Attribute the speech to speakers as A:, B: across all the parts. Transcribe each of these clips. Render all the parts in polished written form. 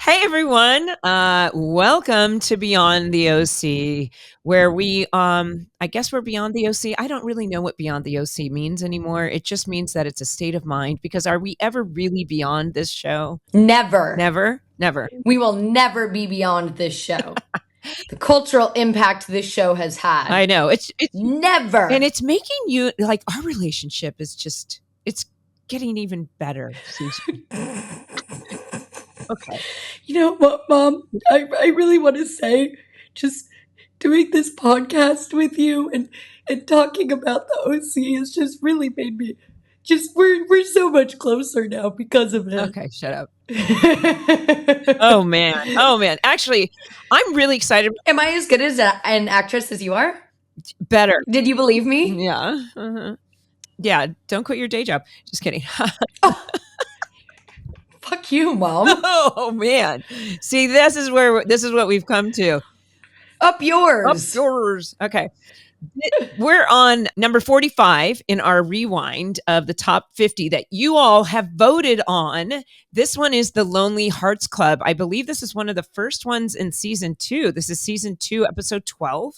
A: Hey everyone, welcome to Beyond the OC, where we, I guess we're beyond the OC. I don't really know what beyond the OC means anymore. It just means that it's a state of mind because are we ever really beyond this show?
B: Never.
A: Never? Never.
B: We will never be beyond this show. The cultural impact this show has had.
A: I know. It's
B: never.
A: And it's making you, like, our relationship is just, it's getting even better. Okay.
B: You know what, Mom? I really want to say, just doing this podcast with you and talking about the OC has just really made me we're so much closer now because of it.
A: Okay, shut up. Oh man. Actually, I'm really excited.
B: Am I as good as an actress as you are?
A: Better.
B: Did you believe me?
A: Yeah. Uh-huh. Yeah. Don't quit your day job. Just kidding.
B: Oh. Fuck you, Mom.
A: Oh man. See, this is what we've come to.
B: Up yours.
A: Okay. We're on number 45 in our rewind of the top 50 that you all have voted on. This one is the Lonely Hearts Club. I believe this is one of the first ones in season 2. This is season 2, episode 12.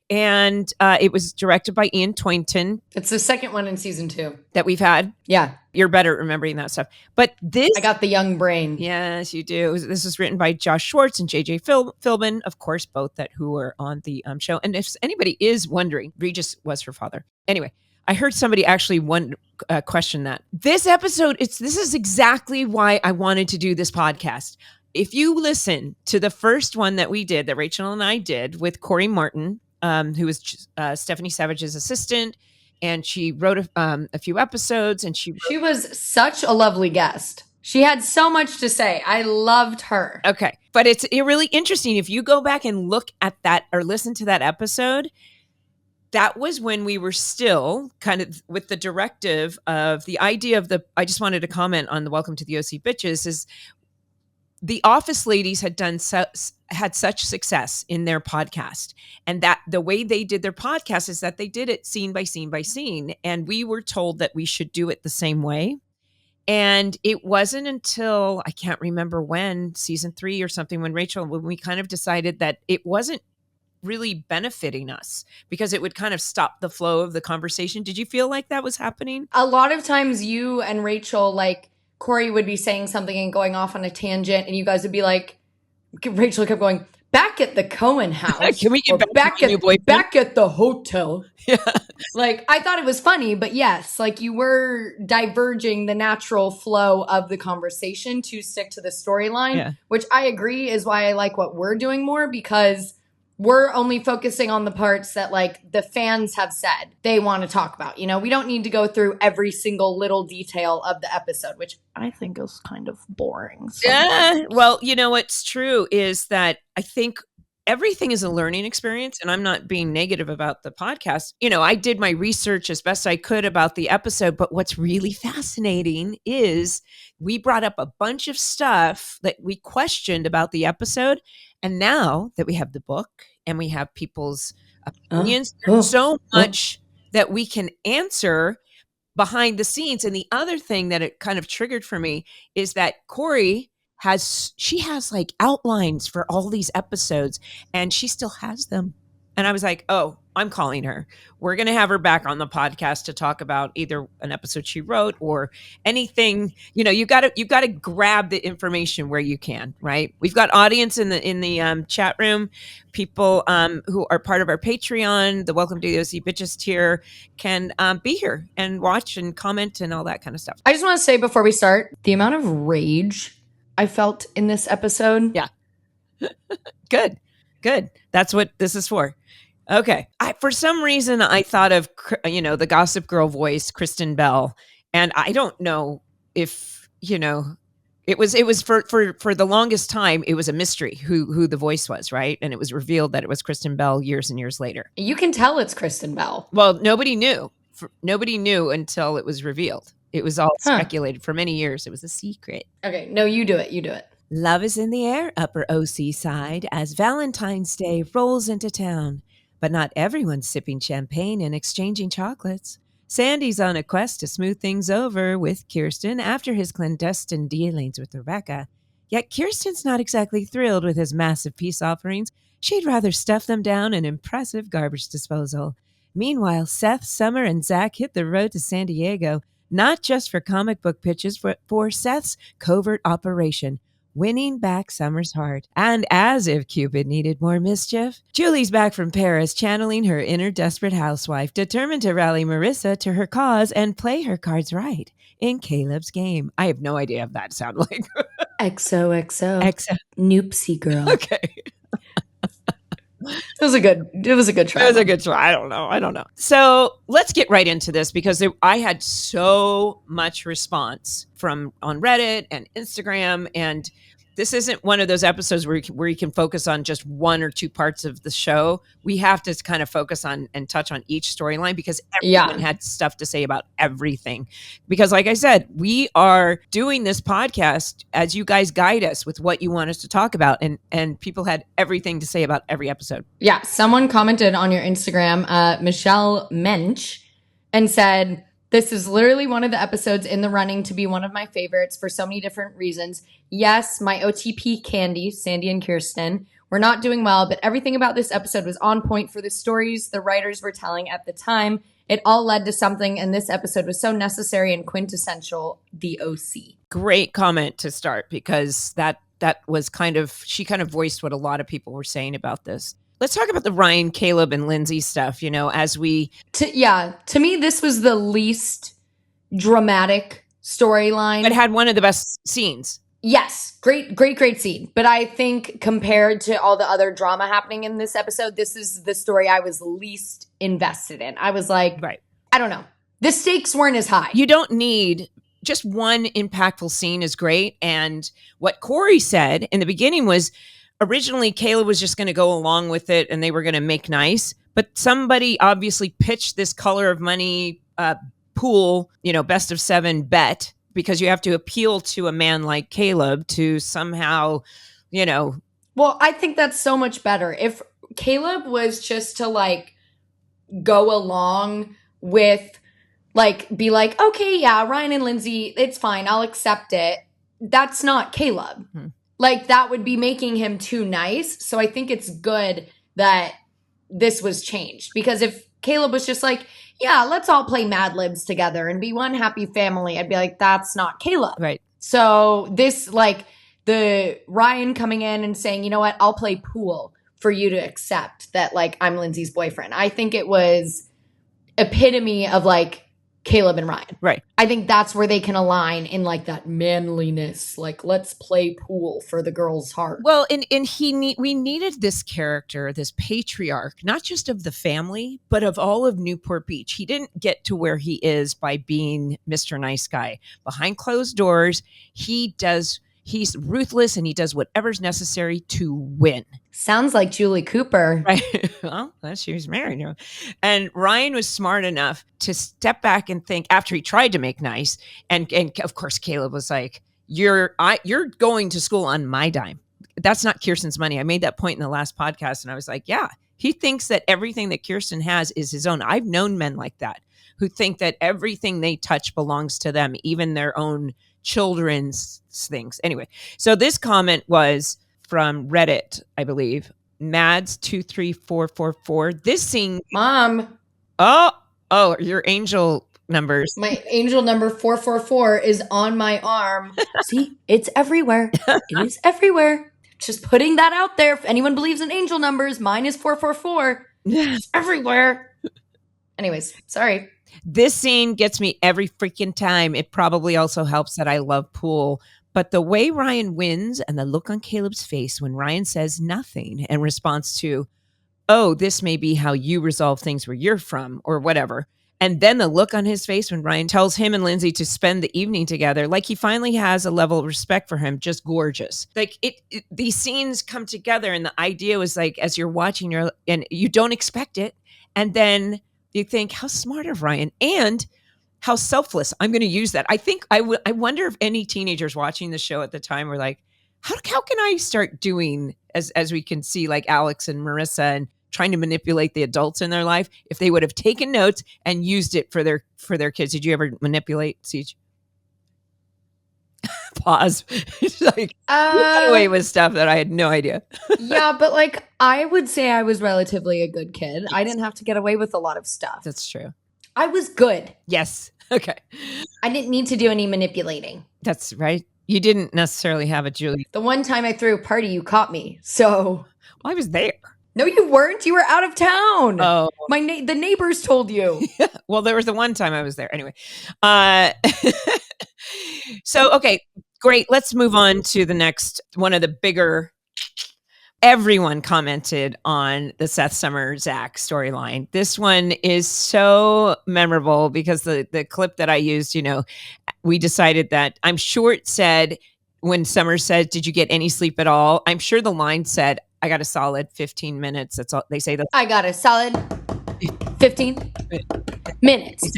A: And it was directed by Ian Toynton.
B: It's the second one in season 2
A: that we've had.
B: Yeah.
A: You're better at remembering that stuff. But this...
B: I got the young brain.
A: Yes, you do. This is written by Josh Schwartz and J.J. Philbin, of course, both who were on the show. And if anybody is wondering, Regis was her father. Anyway, I heard somebody actually question that. This episode, this is exactly why I wanted to do this podcast. If you listen to the first one that we did, that Rachel and I did with Corey Martin, who was Stephanie Savage's assistant, and she wrote a few episodes, and she
B: was such a lovely guest. She had so much to say. I loved her.
A: Okay. But it's really interesting. If you go back and look at that or listen to that episode, that was when we were still kind of with the directive of the idea of I just wanted to comment on the Welcome to the OC Bitches is the Office ladies had had such success in their podcast, and that the way they did their podcast is that they did it scene by scene by scene. And we were told that we should do it the same way. And it wasn't until I can't remember when, season 3 or something, when we kind of decided that it wasn't really benefiting us because it would kind of stop the flow of the conversation. Did you feel like that was happening?
B: A lot of times you and Rachel, like, Corey would be saying something and going off on a tangent, and you guys would be like, Rachel kept going, back at the Cohen house.
A: Can we get back
B: at the hotel?
A: Yeah.
B: Like, I thought it was funny, but yes, like you were diverging the natural flow of the conversation to stick to the storyline, which I agree is why I like what we're doing more, because we're only focusing on the parts that, like, the fans have said they want to talk about. You know, we don't need to go through every single little detail of the episode, which I think is kind of boring.
A: Yeah. Well, you know, what's true is that I think everything is a learning experience, and I'm not being negative about the podcast. You know, I did my research as best I could about the episode, but what's really fascinating is we brought up a bunch of stuff that we questioned about the episode. And now that we have the book and we have people's opinions, there's so much that we can answer behind the scenes. And the other thing that it kind of triggered for me is that Corey has like outlines for all these episodes, and she still has them. And I was like, oh, I'm calling her. We're going to have her back on the podcast to talk about either an episode she wrote or anything. You know, you got to grab the information where you can, right? We've got audience in the chat room, people who are part of our Patreon, the Welcome to the OC Bitches tier, can be here and watch and comment and all that kind of stuff.
B: I just want to say before we start, the amount of rage I felt in this episode.
A: Yeah. Good. That's what this is for. Okay. For some reason, I thought of, the Gossip Girl voice, Kristen Bell. And I don't know if, it was for the longest time, it was a mystery who the voice was, right? And it was revealed that it was Kristen Bell years and years later.
B: You can tell it's Kristen Bell.
A: Well, nobody knew. Nobody knew until it was revealed. It was all speculated for many years. It was a secret.
B: Okay. No, you do it.
A: Love is in the air, Upper OC side, as Valentine's Day rolls into town. But not everyone's sipping champagne and exchanging chocolates. Sandy's on a quest to smooth things over with Kirsten after his clandestine dealings with Rebecca. Yet Kirsten's not exactly thrilled with his massive peace offerings. She'd rather stuff them down an impressive garbage disposal. Meanwhile, Seth, Summer, and Zach hit the road to San Diego, not just for comic book pitches, but for Seth's covert operation, winning back Summer's heart. And as if Cupid needed more mischief, Julie's back from Paris, channeling her inner desperate housewife, determined to rally Marissa to her cause and play her cards right in Caleb's game. I have no idea if that sounds like
B: XOXO. Noopsie girl.
A: Okay.
B: It was a good try.
A: It was a good try. I don't know. So let's get right into this because I had so much response from on Reddit and Instagram, and this isn't one of those episodes where you can focus on just one or two parts of the show. We have to kind of focus on and touch on each storyline because everyone had stuff to say about everything. Because like I said, we are doing this podcast as you guys guide us with what you want us to talk about. And people had everything to say about every episode.
B: Yeah. Someone commented on your Instagram, Michelle Mensch, and said, "This is literally one of the episodes in the running to be one of my favorites for so many different reasons. Yes, my OTP candy, Sandy and Kirsten, were not doing well, but everything about this episode was on point for the stories the writers were telling at the time. It all led to something, and this episode was so necessary and quintessential, the OC."
A: Great comment to start because that was she kind of voiced what a lot of people were saying about this. Let's talk about the Ryan, Caleb, and Lindsay stuff, as we...
B: To me, this was the least dramatic storyline.
A: It had one of the best scenes.
B: Yes, great scene. But I think compared to all the other drama happening in this episode, this is the story I was least invested in. I was like, right. I don't know. The stakes weren't as high.
A: You don't need... Just one impactful scene is great. And what Corey said in the beginning was... Originally, Caleb was just going to go along with it and they were going to make nice. But somebody obviously pitched this color of money pool, best of 7 bet, because you have to appeal to a man like Caleb to somehow,
B: Well, I think that's so much better. If Caleb was just to go along with be like, okay, yeah, Ryan and Lindsay, it's fine. I'll accept it. That's not Caleb. That would be making him too nice. So I think it's good that this was changed. Because if Caleb was just like, yeah, let's all play Mad Libs together and be one happy family, I'd be like, that's not Caleb.
A: Right.
B: So this, the Ryan coming in and saying, you know what, I'll play pool for you to accept that, I'm Lindsay's boyfriend. I think it was epitome of, Caleb and Ryan.
A: Right.
B: I think that's where they can align in that manliness. Let's play pool for the girl's heart.
A: Well, and we needed this character, this patriarch, not just of the family, but of all of Newport Beach. He didn't get to where he is by being Mr. Nice Guy. Behind closed doors, he's ruthless and he does whatever's necessary to win.
B: Sounds like Julie Cooper.
A: Right. Well, she was married. And Ryan was smart enough to step back and think after he tried to make nice. And of course, Caleb was like, you're going to school on my dime. That's not Kirsten's money. I made that point in the last podcast. And I was like, yeah, he thinks that everything that Kirsten has is his own. I've known men like that who think that everything they touch belongs to them, even their own children's things. Anyway, so this comment was from Reddit, I believe. Mads23444. This scene,
B: Mom.
A: Oh, your angel numbers.
B: My angel number 444 is on my arm. See, it's everywhere. It is everywhere. Just putting that out there. If anyone believes in angel numbers, mine is 444. It's everywhere. Anyways, sorry.
A: This scene gets me every freaking time. It probably also helps that I love pool. But the way Ryan wins and the look on Caleb's face when Ryan says nothing in response to, oh, this may be how you resolve things where you're from or whatever. And then the look on his face when Ryan tells him and Lindsay to spend the evening together, he finally has a level of respect for him, just gorgeous. These scenes come together and the idea was as you're watching, and you don't expect it. And then you think, how smart of Ryan and how selfless. I'm going to use that. I think I wonder if any teenagers watching the show at the time were like, how can I start doing as we can see Alex and Marissa and trying to manipulate the adults in their life if they would have taken notes and used it for their kids. Did you ever manipulate, Siege? Pause. It's like, you got away with stuff that I had no idea.
B: Yeah, but like, I would say I was relatively a good kid. I didn't have to get away with a lot of stuff.
A: That's true.
B: I was good.
A: Yes. Okay.
B: I didn't need to do any manipulating.
A: That's right. You didn't necessarily have a Julie.
B: The one time I threw a party, you caught me. So
A: Well, I was there. No,
B: you weren't. You were out of town.
A: Oh,
B: the neighbors told you.
A: Well, there was the one time I was there. Anyway, so okay, great. Let's move on to the next one of the bigger. Everyone commented on the Seth Summer Zach storyline. This one is so memorable because the clip that I used, we decided that I'm sure it said when Summer said, "Did you get any sleep at all?" I'm sure the line said, "I got a solid 15 minutes." That's all they say.
B: I got a solid 15 minutes.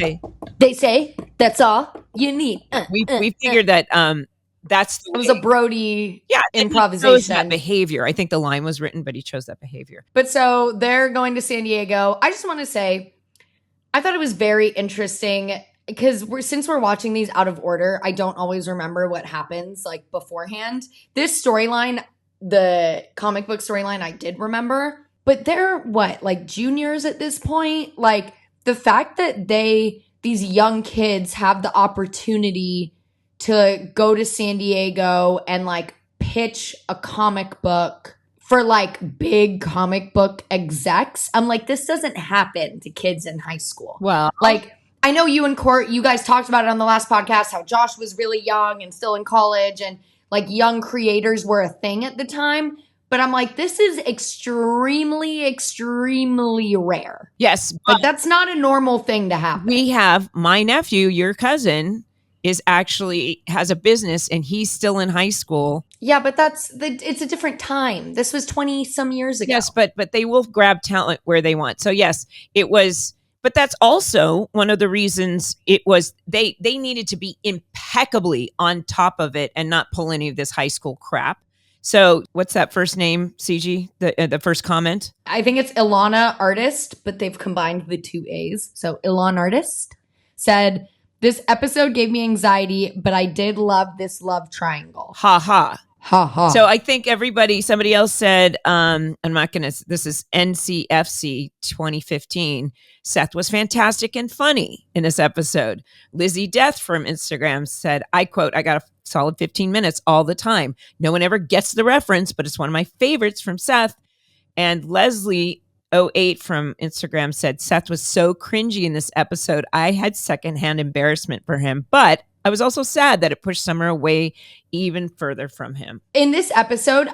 B: They say that's all you need.
A: We figured that that's
B: it was a Brody improvisation.
A: That behavior. I think the line was written, but he chose that behavior.
B: But so they're going to San Diego. I just want to say, I thought it was very interesting because since we're watching these out of order, I don't always remember what happens like beforehand. This storyline, the comic book storyline, I did remember, but they're like juniors at this point. Like the fact that these young kids have the opportunity to go to San Diego and like pitch a comic book for like big comic book execs. I'm like, this doesn't happen to kids in high school.
A: Well,
B: like I know you and Court, you guys talked about it on the last podcast, how Josh was really young and still in college and like young creators were a thing at the time. But I'm like, this is extremely, extremely rare.
A: Yes.
B: But that's not a normal thing to happen.
A: We have my nephew, your cousin, has a business and he's still in high school.
B: Yeah, but it's a different time. This was 20 some years ago.
A: Yes, but they will grab talent where they want. So yes, it was, but that's also one of the reasons it was, they needed to be impeccably on top of it and not pull any of this high school crap. So what's that first name, CG, the first comment?
B: I think it's Ilana Artist, but they've combined the two A's. So Ilana Artist said, "This episode gave me anxiety, but I did love this love triangle."
A: Ha ha.
B: Ha ha.
A: So I think somebody else said, this is NCFC 2015. Seth was fantastic and funny in this episode. Lizzie Death from Instagram said, I quote, "I got a solid 15 minutes all the time. No one ever gets the reference, but it's one of my favorites from Seth." And Leslie08 from Instagram said, "Seth was so cringy in this episode. I had secondhand embarrassment for him, but I was also sad that it pushed Summer away even further from him."
B: In this episode,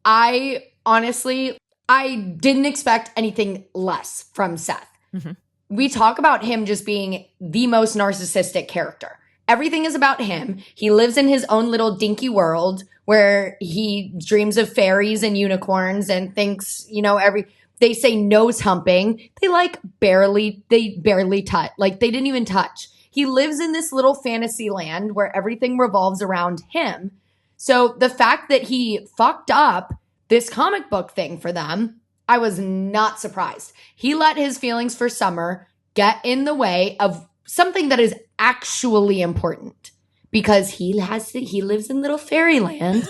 B: I didn't expect anything less from Seth. Mm-hmm. We talk about him just being the most narcissistic character. Everything is about him. He lives in his own little dinky world where he dreams of fairies and unicorns and thinks, they say nose humping. They barely touch. Like they didn't even touch. He lives in this little fantasy land where everything revolves around him. So the fact that he fucked up this comic book thing for them, I was not surprised. He let his feelings for Summer get in the way of something that is actually important because he lives in little fairyland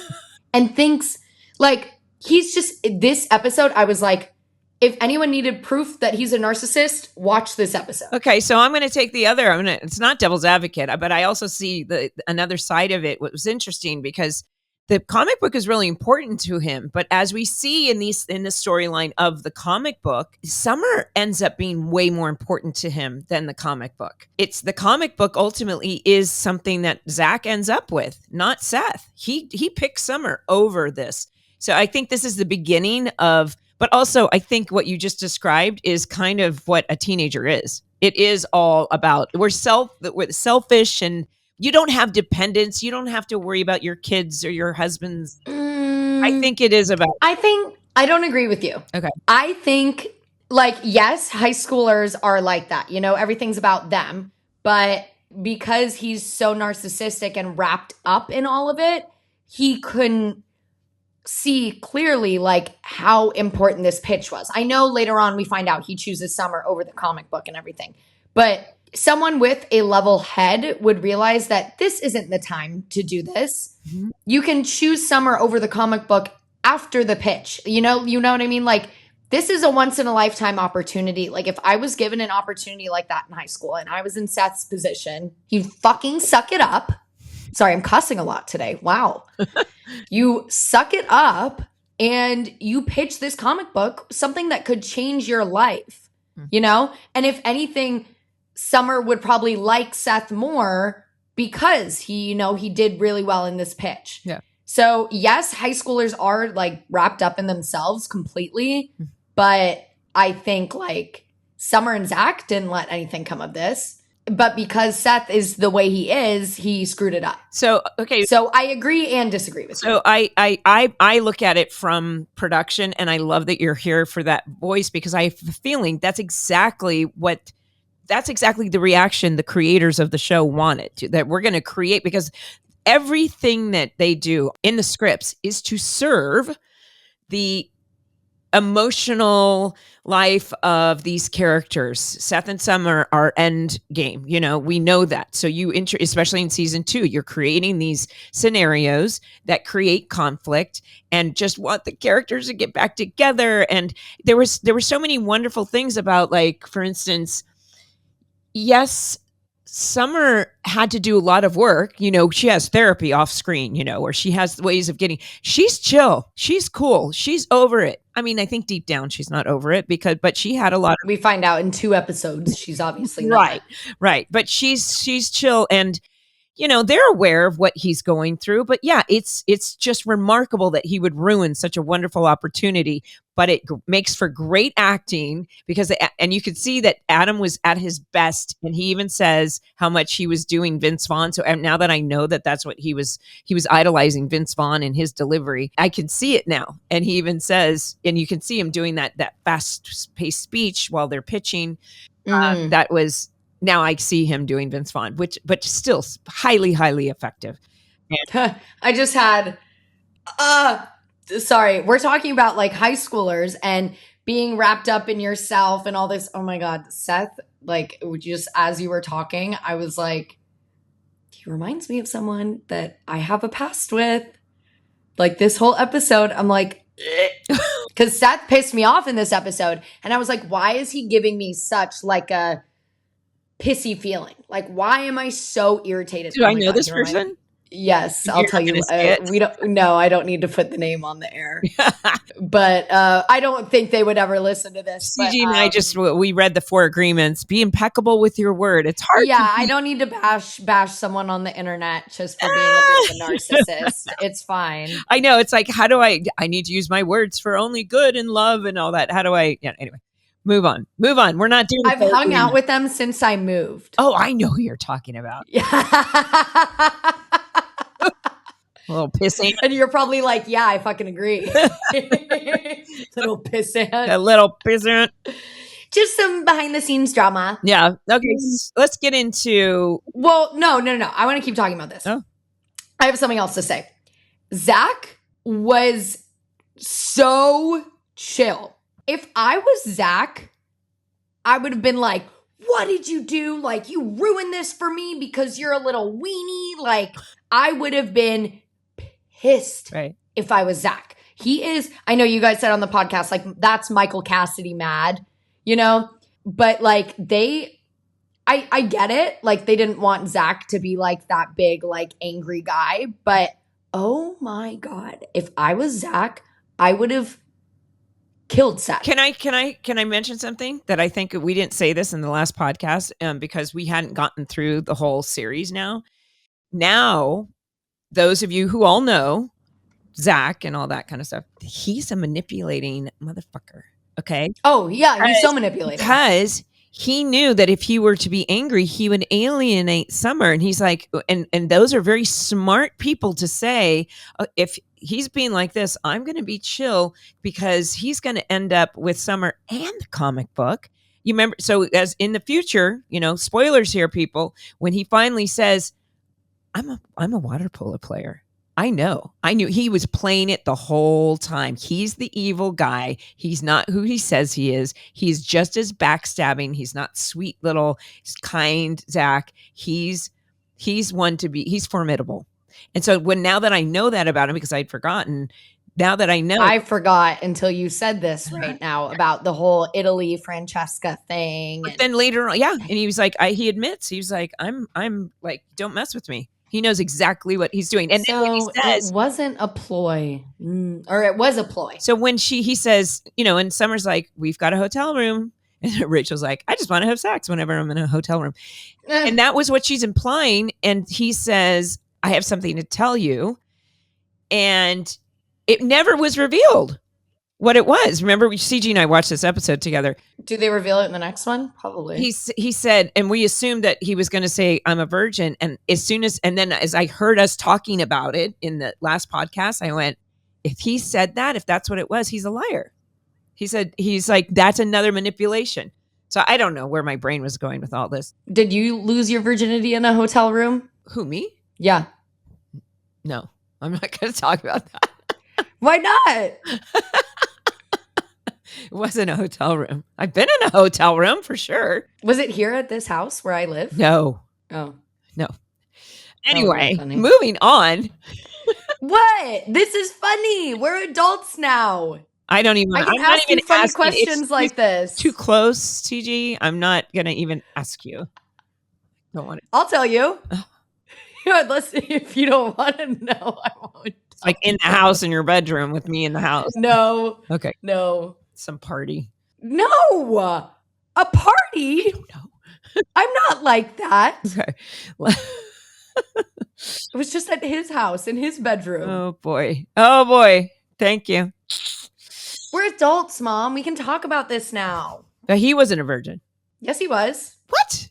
B: and thinks like this episode, I was like, if anyone needed proof that he's a narcissist, watch this episode.
A: Okay, so I'm going to take it's not devil's advocate, but I also see another side of it. What was interesting because the comic book is really important to him. But as we see in the storyline of the comic book, Summer ends up being way more important to him than the comic book. It's the comic book ultimately is something that Zach ends up with, not Seth. He picks Summer over this. So I think this is the beginning of, but also I think what you just described is kind of what a teenager is. It is all about, we're selfish and you don't have dependence. You don't have to worry about your kids or your husbands. I think it is about.
B: I don't agree with you.
A: Okay.
B: I think yes, high schoolers are like that. Everything's about them. But because he's so narcissistic and wrapped up in all of it, he couldn't see clearly how important this pitch was. I know later on we find out he chooses Summer over the comic book and everything. But someone with a level head would realize that this isn't the time to do this. Mm-hmm. You can choose Summer over the comic book after the pitch. You know what I mean? Like, this is a once in a lifetime opportunity. Like, if I was given an opportunity like that in high school and I was in Seth's position, he'd fucking suck it up. Sorry, I'm cussing a lot today. Wow. You suck it up and you pitch this comic book, something that could change your life, you know? And if anything, Summer would probably like Seth more because he did really well in this pitch.
A: Yeah.
B: So yes, high schoolers are like wrapped up in themselves completely. But I think like Summer and Zach didn't let anything come of this. But because Seth is the way he is, he screwed it up.
A: So, okay.
B: So I agree and disagree with you.
A: So I look at it from production, and I love that you're here for that voice, because I have a feeling that's exactly the reaction the creators of the show wanted, that we're going to create, because everything that they do in the scripts is to serve the emotional life of these characters. Seth and Summer are end game. You know, we know that. So especially in season 2, you're creating these scenarios that create conflict and just want the characters to get back together. And there were so many wonderful things about, like, for instance, yes, Summer had to do a lot of work. You know, she has therapy off screen, you know, or she has ways of she's chill. She's cool. She's over it. I mean, I think deep down she's not over it, but she had a lot of.
B: We find out in 2 episodes she's obviously not.
A: Right. But she's chill, and you know, they're aware of what he's going through. But yeah, it's just remarkable that he would ruin such a wonderful opportunity. But it makes for great acting, because and you could see that Adam was at his best, and he even says how much he was doing Vince Vaughn. So now that I know that that's what he was idolizing Vince Vaughn in his delivery, I can see it now. And he even says, and you can see him doing that fast paced speech while they're pitching. That was. Now I see him doing Vince Vaughn, but still highly, highly effective.
B: I just had, sorry, we're talking about like high schoolers and being wrapped up in yourself and all this. Oh my God, Seth, like, just as you were talking, I was like, he reminds me of someone that I have a past with. Like, this whole episode, I'm like, because Seth pissed me off in this episode. And I was like, why is he giving me such like a pissy feeling? Like, why am I so irritated?
A: Do I know this person?
B: Yes, I'll tell you. I don't need to put the name on the air. But I don't think they would ever listen to this.
A: CG and I we read the 4 agreements. Be impeccable with your word. It's hard.
B: Yeah, I don't need to bash someone on the internet just for being a bit of a narcissist. It's fine.
A: I know. It's like, how do I need to use my words for only good and love and all that. How do I, anyway. Move on. We're not doing.
B: I've hung out with them since I moved.
A: Oh, I know who you're talking about.
B: Yeah.
A: A little pissant.
B: And you're probably like, yeah, I fucking agree. Little pissant.
A: A little pissant.
B: Just some behind the scenes drama.
A: Yeah. Okay. Let's get into.
B: Well, no. I want to keep talking about this.
A: Oh.
B: I have something else to say. Zach was so chill. If I was Zach, I would have been like, what did you do? Like, you ruined this for me because you're a little weenie. Like, I would have been pissed if I was Zach. He is, I know you guys said on the podcast, like, that's Michael Cassidy mad, you know? But like, I get it. Like, they didn't want Zach to be like that big, like, angry guy. But oh my God, if I was Zach, I would have killed Seth.
A: Can I mention something that I think we didn't say this in the last podcast because we hadn't gotten through the whole series now. Now, those of you who all know Zach and all that kind of stuff, he's a manipulating motherfucker. Okay.
B: Oh yeah, he's so manipulating.
A: Because he knew that if he were to be angry, he would alienate Summer. And he's like, and those are very smart people to say, if he's being like this, I'm going to be chill because he's going to end up with Summer and the comic book. You remember? So as in the future, you know, spoilers here, people, when he finally says, I'm a water polo player. I know. I knew he was playing it the whole time. He's the evil guy. He's not who he says he is. He's just as backstabbing. He's not sweet little, kind Zach. He's he's formidable. And so now that I know that about him, because I'd forgotten, now that I know.
B: I forgot until you said this right now about the whole Italy Francesca thing.
A: But then later on, and he was like, he admits, he was like, I'm like, don't mess with me. He knows exactly what he's doing. And
B: so
A: then when he says,
B: it wasn't a ploy, or it was a ploy.
A: So when he says, and Summer's like, we've got a hotel room. And Rachel's like, I just want to have sex whenever I'm in a hotel room. And that was what she's implying. And he says, I have something to tell you. And it never was revealed what it was. Remember, CG and I watched this episode together.
B: Do they reveal it in the next one? Probably.
A: He said, and we assumed that he was going to say, I'm a virgin. And then as I heard us talking about it in the last podcast, I went, if he said that, if that's what it was, he's a liar. He said, he's like, that's another manipulation. So I don't know where my brain was going with all this.
B: Did you lose your virginity in a hotel room?
A: Who, me?
B: Yeah.
A: No, I'm not going to talk about that.
B: Why not?
A: It wasn't a hotel room. I've been in a hotel room for sure.
B: Was it here at this house where I live?
A: No.
B: Oh.
A: No. Anyway,
B: funny.
A: Moving on.
B: What? This is funny. We're adults now.
A: I don't even.
B: I can ask you funny questions like this.
A: Too close, TG. I'm not gonna even ask you. Don't want it.
B: I'll tell you. Unless if you don't want to know, I won't.
A: It's like in the house, in your bedroom, with me in the house.
B: No.
A: Okay.
B: No.
A: Some party.
B: No. A party?
A: I don't know.
B: I'm not like that.
A: Okay.
B: It was just at his house, in his bedroom.
A: Oh boy. Thank you.
B: We're adults, Mom. We can talk about this now.
A: But he wasn't a virgin.
B: Yes, he was.
A: What?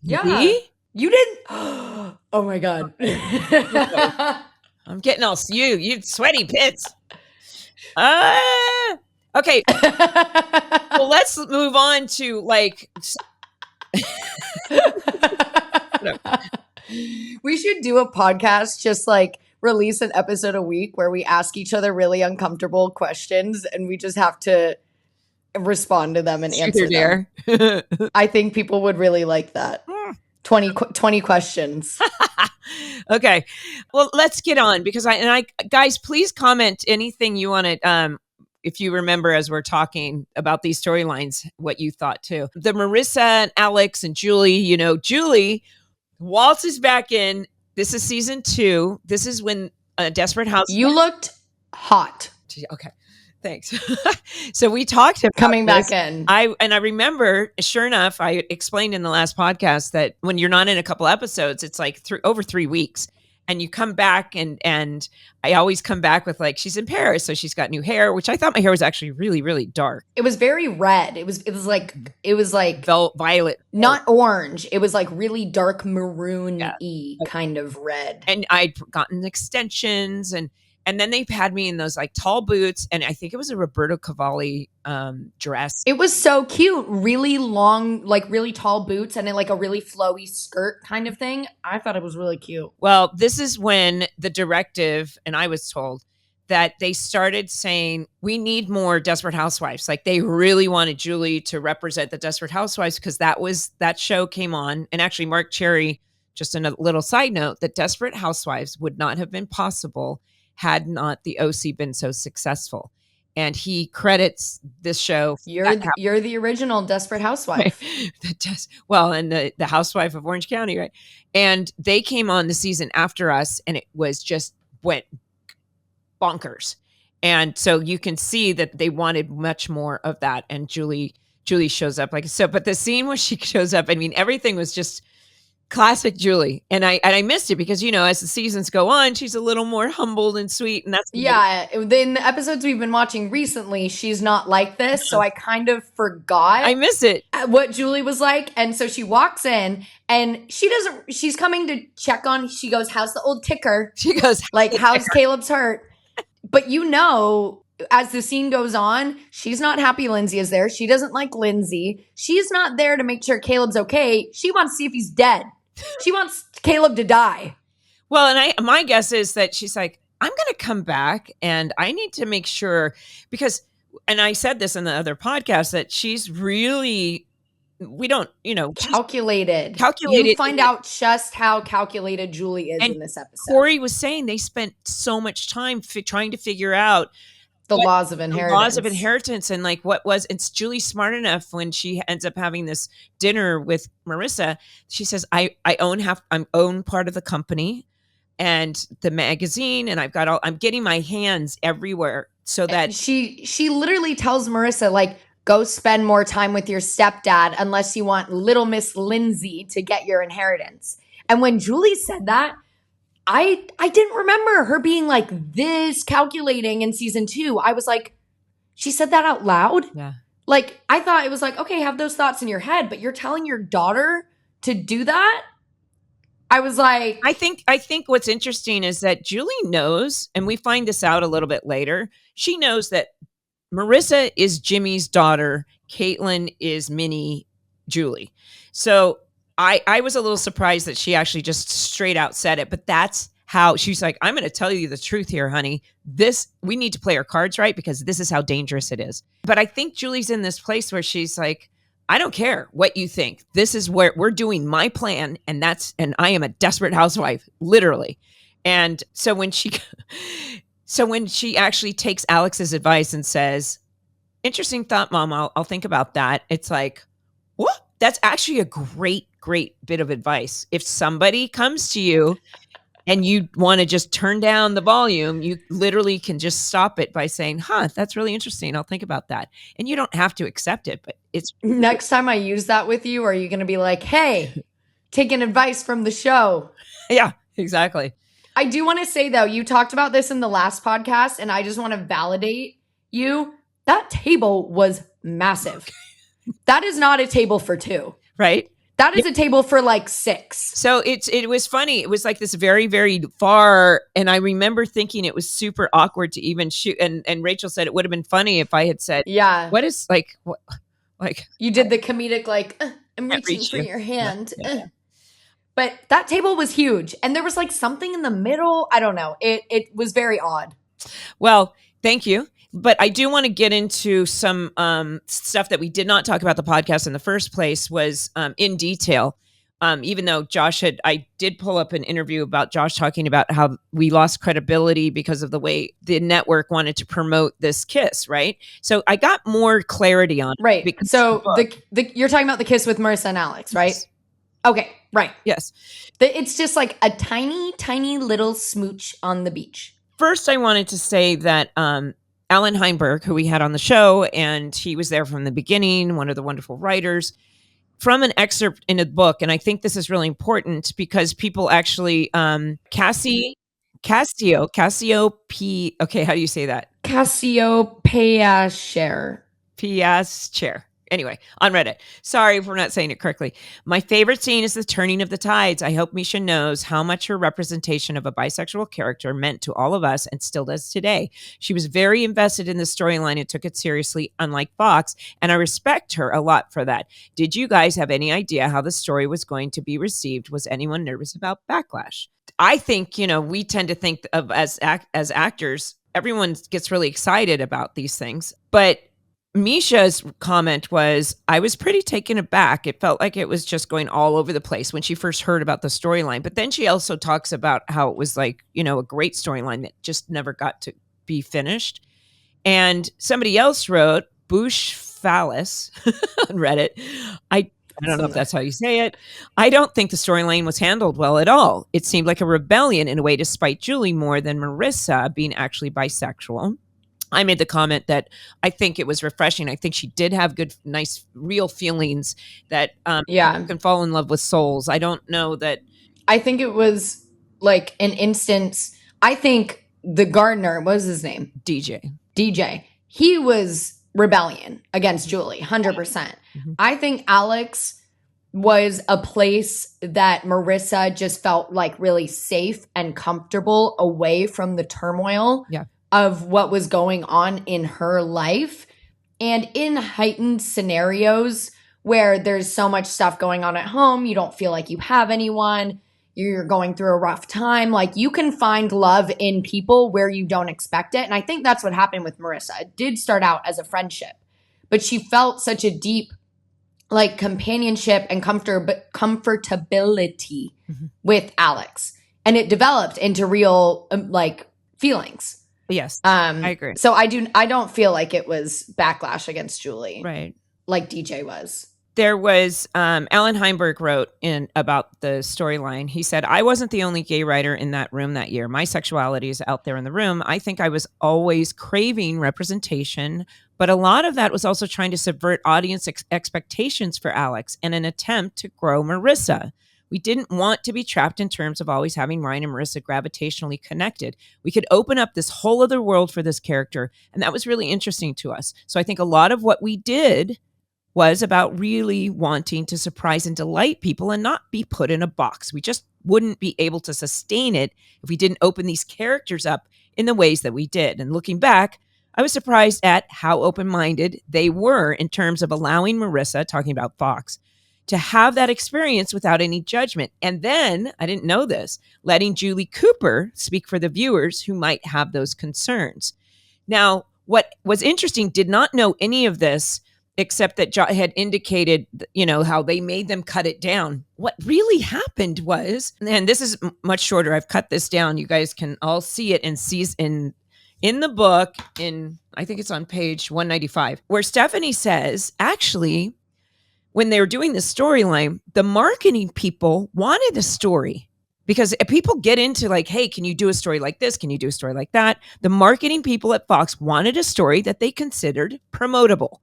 B: Yeah.
A: Really?
B: You didn't? Oh my God.
A: I'm getting all you sweaty pits. Okay. Well, let's move on to
B: we should do a podcast, just release an episode a week where we ask each other really uncomfortable questions and we just have to respond to them and answer them. I think people would really like that. 20 questions.
A: Okay. Well, let's get on because guys, please comment anything you want to, if you remember as we're talking about these storylines, what you thought too. The Marissa and Alex and Julie, Julie waltzes back in. This is season 2. This is when Desperate Housewives.
B: You looked hot.
A: Okay. Thanks. So we talked about
B: coming back in.
A: I remember, sure enough, I explained in the last podcast that when you're not in a couple episodes, it's like over 3 weeks. And you come back and I always come back with she's in Paris, so she's got new hair, which I thought my hair was actually really, really dark.
B: It was very red. It was like
A: violet,
B: not orange. It was really dark maroon-y kind of red.
A: And I'd gotten extensions and then they had me in those tall boots, and I think it was a Roberto Cavalli dress.
B: It was so cute, really long, really tall boots, and then a really flowy skirt kind of thing. I thought it was really cute.
A: Well, this is when the directive, and I was told that they started saying we need more Desperate Housewives. They really wanted Julie to represent the Desperate Housewives because that show came on, and actually Mark Cherry. Just a little side note that Desperate Housewives would not have been possible had not the OC been so successful. And he credits this show.
B: You're the original Desperate Housewife.
A: And the housewife of Orange County, right? And they came on the season after us, and it was just went bonkers. And so you can see that they wanted much more of that. And Julie shows up so. But the scene where she shows up, everything was just classic Julie. And I missed it because, as the seasons go on, she's a little more humbled and sweet. And that's
B: in the episodes we've been watching recently, she's not like this. So I kind of forgot.
A: I miss it.
B: What Julie was like. And so she walks in and she's coming to check on, she goes, how's the old ticker?
A: She goes,
B: how's Caleb's heart? But as the scene goes on, she's not happy Lindsay is there. She doesn't like Lindsay. She's not there to make sure Caleb's okay. She wants to see if he's dead. She wants Caleb to die.
A: Well, and my guess is that she's like, I'm going to come back and I need to make sure because, and I said this in the other podcast, that she's really, we don't,
B: calculated. You
A: calculated.
B: find out just how calculated Julie is
A: And
B: in this episode.
A: Corey was saying they spent so much time trying to figure out
B: the laws of inheritance.
A: And like and Julie's smart enough when she ends up having this dinner with Marissa. She says, I own part of the company and the magazine, and I'm getting my hands everywhere so that
B: she literally tells Marissa, like, go spend more time with your stepdad unless you want little Miss Lindsay to get your inheritance. And when Julie said that, I didn't remember her being like this calculating in season 2. I was like, she said that out loud?
A: Yeah.
B: Like, I thought it was like, okay, have those thoughts in your head, but you're telling your daughter to do that? I was like,
A: I think what's interesting is that Julie knows, and we find this out a little bit later. She knows that Marissa is Jimmy's daughter. Caitlin is mini Julie. So I was a little surprised that she actually just straight out said it, but that's how she's like, I'm going to tell you the truth here, honey. We need to play our cards right because this is how dangerous it is. But I think Julie's in this place where she's like, I don't care what you think. This is where we're doing my plan. And I am a desperate housewife, literally. And so when she actually takes Alex's advice and says, interesting thought, Mom, I'll think about that. It's like, what? That's actually a great bit of advice. If somebody comes to you and you want to just turn down the volume, you literally can just stop it by saying, that's really interesting. I'll think about that. And you don't have to accept it, but it's
B: next time I use that with you, are you going to be like, hey, taking advice from the show?
A: Yeah, exactly.
B: I do want to say though, you talked about this in the last podcast and I just want to validate you. That table was massive. That is not a table for 2.
A: Right?
B: That is a table for like 6.
A: So it was funny. It was like this very, very far. And I remember thinking it was super awkward to even shoot. And Rachel said it would have been funny if I had said,
B: yeah,
A: what is like, what, like
B: you did the comedic, like, I'm reaching for your hand. Yeah. But that table was huge. And there was like something in the middle. I don't know. It was very odd.
A: Well, thank you. But I do want to get into some stuff that we did not talk about the podcast in the first place was in detail. Even though I did pull up an interview about Josh talking about how we lost credibility because of the way the network wanted to promote this kiss, right? So I got more clarity on it.
B: Right. So you're talking about the kiss with Marissa and Alex, right? Yes. Okay, right.
A: Yes.
B: It's just like a tiny, tiny little smooch on the beach.
A: First, I wanted to say that Alan Heinberg, who we had on the show, and he was there from the beginning, one of the wonderful writers, from an excerpt in a book. And I think this is really important because people actually, Cassio, okay, how do you say that?
B: Cassiopeia
A: Piascher. Anyway, on Reddit. Sorry if we're not saying it correctly. My favorite scene is the turning of the tides. I hope Misha knows how much her representation of a bisexual character meant to all of us and still does today. She was very invested in the storyline and took it seriously, unlike Fox, and I respect her a lot for that. Did you guys have any idea how the story was going to be received? Was anyone nervous about backlash? I think, we tend to think of as actors, everyone gets really excited about these things, but Misha's comment was, I was pretty taken aback. It felt like it was just going all over the place when she first heard about the storyline. But then she also talks about how it was like, a great storyline that just never got to be finished. And somebody else wrote, Boosh Phallus on Reddit. I don't know if that's how you say it. I don't think the storyline was handled well at all. It seemed like a rebellion in a way to spite Julie more than Marissa being actually bisexual. I made the comment that I think it was refreshing. I think she did have good, nice, real feelings that you can fall in love with souls. I don't know that.
B: I think it was like an instance. I think the gardener, what was his name? DJ. He was rebellion against Julie, 100%. Mm-hmm. I think Alex was a place that Marissa just felt like really safe and comfortable away from the turmoil. Yeah. Of what was going on in her life. And in heightened scenarios where there's so much stuff going on at home, you don't feel like you have anyone, you're going through a rough time. Like, you can find love in people where you don't expect it. And I think that's what happened with Marissa. It did start out as a friendship, but she felt such a deep, like, companionship and comfortability with Alex. And it developed into real, like, feelings.
A: Yes, I agree.
B: So I don't feel like it was backlash against Julie.
A: Right.
B: Like DJ was.
A: There was, Alan Heinberg wrote about the storyline. He said, I wasn't the only gay writer in that room that year. My sexuality is out there in the room. I think I was always craving representation, but a lot of that was also trying to subvert audience expectations for Alex and an attempt to grow Marissa. We didn't want to be trapped in terms of always having Ryan and Marissa gravitationally connected. We could open up this whole other world for this character, and that was really interesting to us. So I think a lot of what we did was about really wanting to surprise and delight people and not be put in a box. We just wouldn't be able to sustain it if we didn't open these characters up in the ways that we did. And looking back, I was surprised at how open-minded they were in terms of allowing Marissa, talking about Fox, to have that experience without any judgment. And then, I didn't know this, letting Julie Cooper speak for the viewers who might have those concerns. Now, what was interesting, did not know any of this, except that had indicated, how they made them cut it down. What really happened was, and this is much shorter, I've cut this down. You guys can all see it and see in the book, I think it's on page 195, where Stephanie says, actually, when they were doing the storyline, the marketing people wanted a story. Because people get into like, hey, can you do a story like this? Can you do a story like that? The marketing people at Fox wanted a story that they considered promotable.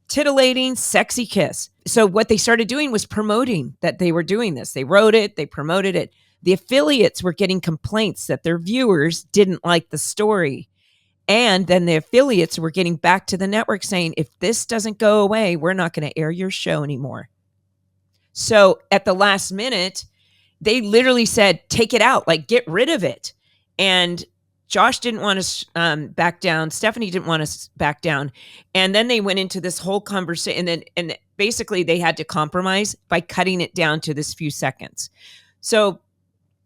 A: Titillating, sexy kiss. So what they started doing was promoting that they were doing this. They wrote it, they promoted it. The affiliates were getting complaints that their viewers didn't like the story. And then the affiliates were getting back to the network saying, if this doesn't go away, we're not going to air your show anymore. So at the last minute, they literally said, take it out, like get rid of it. And Josh didn't want to back down. Stephanie didn't want to back down. And then they went into this whole conversation. And basically they had to compromise by cutting it down to this few seconds. So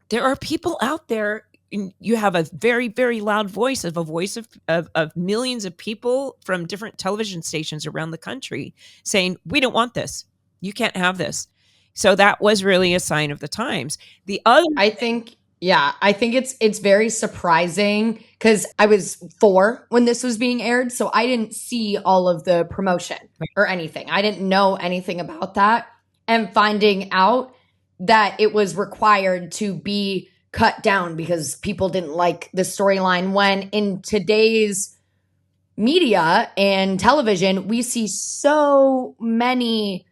A: there are people out there. You have a very, very loud voice of millions of people from different television stations around the country saying, we don't want this. You can't have this. So that was really a sign of the times.
B: I think it's very surprising because I was 4 when this was being aired. So I didn't see all of the promotion or anything. I didn't know anything about that. And finding out that it was required to be cut down because people didn't like the storyline, when in today's media and television, we see so many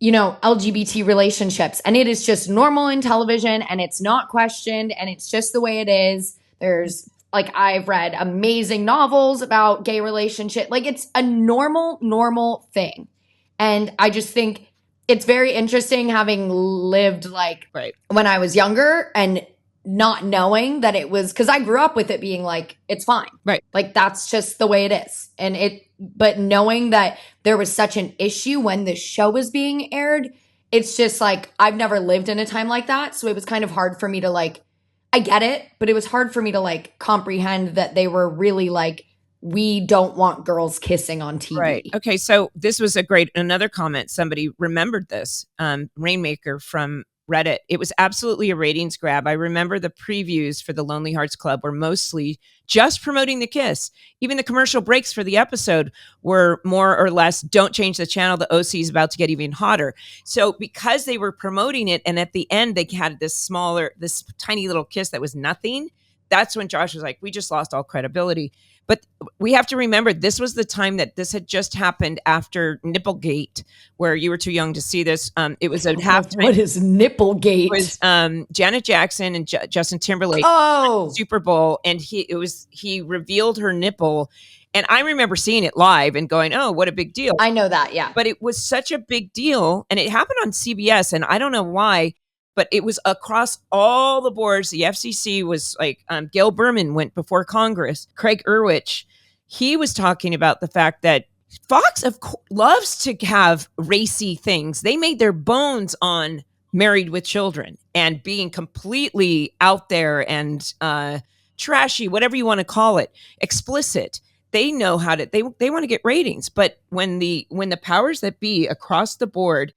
B: LGBT relationships, and it is just normal in television, and it's not questioned, and it's just the way it is. There's I've read amazing novels about gay relationship. Like, it's a normal thing. And I just think it's very interesting having lived when I was younger and not knowing that it was, because I grew up with it being like, it's fine.
A: Right.
B: Like, that's just the way it is. But knowing that there was such an issue when the show was being aired, it's just like, I've never lived in a time like that. So it was kind of hard for me to I get it, but it was hard for me to comprehend that they were really we don't want girls kissing on TV.
A: Right. Okay. So this was another comment. Somebody remembered this, Rainmaker from Reddit. It was absolutely a ratings grab. I remember the previews for the Lonely Hearts Club were mostly just promoting the kiss. Even the commercial breaks for the episode were more or less, don't change the channel, the OC is about to get even hotter. So because they were promoting it, and at the end they had this tiny little kiss that was nothing, that's when Josh was like, we just lost all credibility. But we have to remember, this was the time that this had just happened after Nipplegate, where you were too young to see this. It was a halftime.
B: What is Nipplegate?
A: It was Janet Jackson and Justin Timberlake. Super Bowl, and he revealed her nipple. And I remember seeing it live and going, oh, what a big deal.
B: I know that, yeah.
A: But it was such a big deal, and it happened on CBS, and I don't know why, but it was across all the boards. The FCC was Gail Berman went before Congress. Craig Erwich, he was talking about the fact that Fox loves to have racy things. They made their bones on Married with Children and being completely out there and trashy, whatever you want to call it, explicit. They know how to, they want to get ratings. But when the powers that be across the board,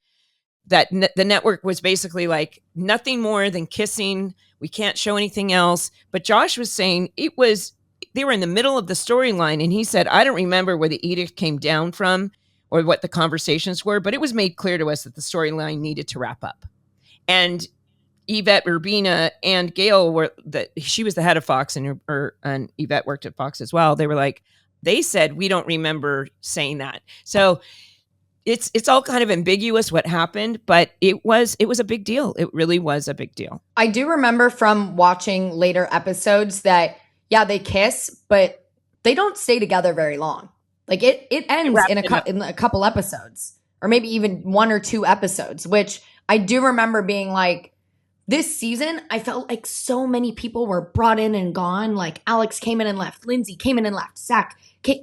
A: the network was basically like nothing more than kissing. We can't show anything else. But Josh was saying they were in the middle of the storyline, and he said, I don't remember where the edict came down from or what the conversations were, but it was made clear to us that the storyline needed to wrap up. And Yvette Urbina and Gail she was the head of Fox, and Yvette worked at Fox as well. They said, we don't remember saying that. So it's all kind of ambiguous what happened, but it was a big deal. It really was a big deal.
B: I do remember from watching later episodes that, yeah, they kiss, but they don't stay together very long. Like it ends in a couple episodes, or maybe even 1 or 2 episodes, which I do remember being like, this season, I felt like so many people were brought in and gone. Like Alex came in and left. Lindsay came in and left. Zach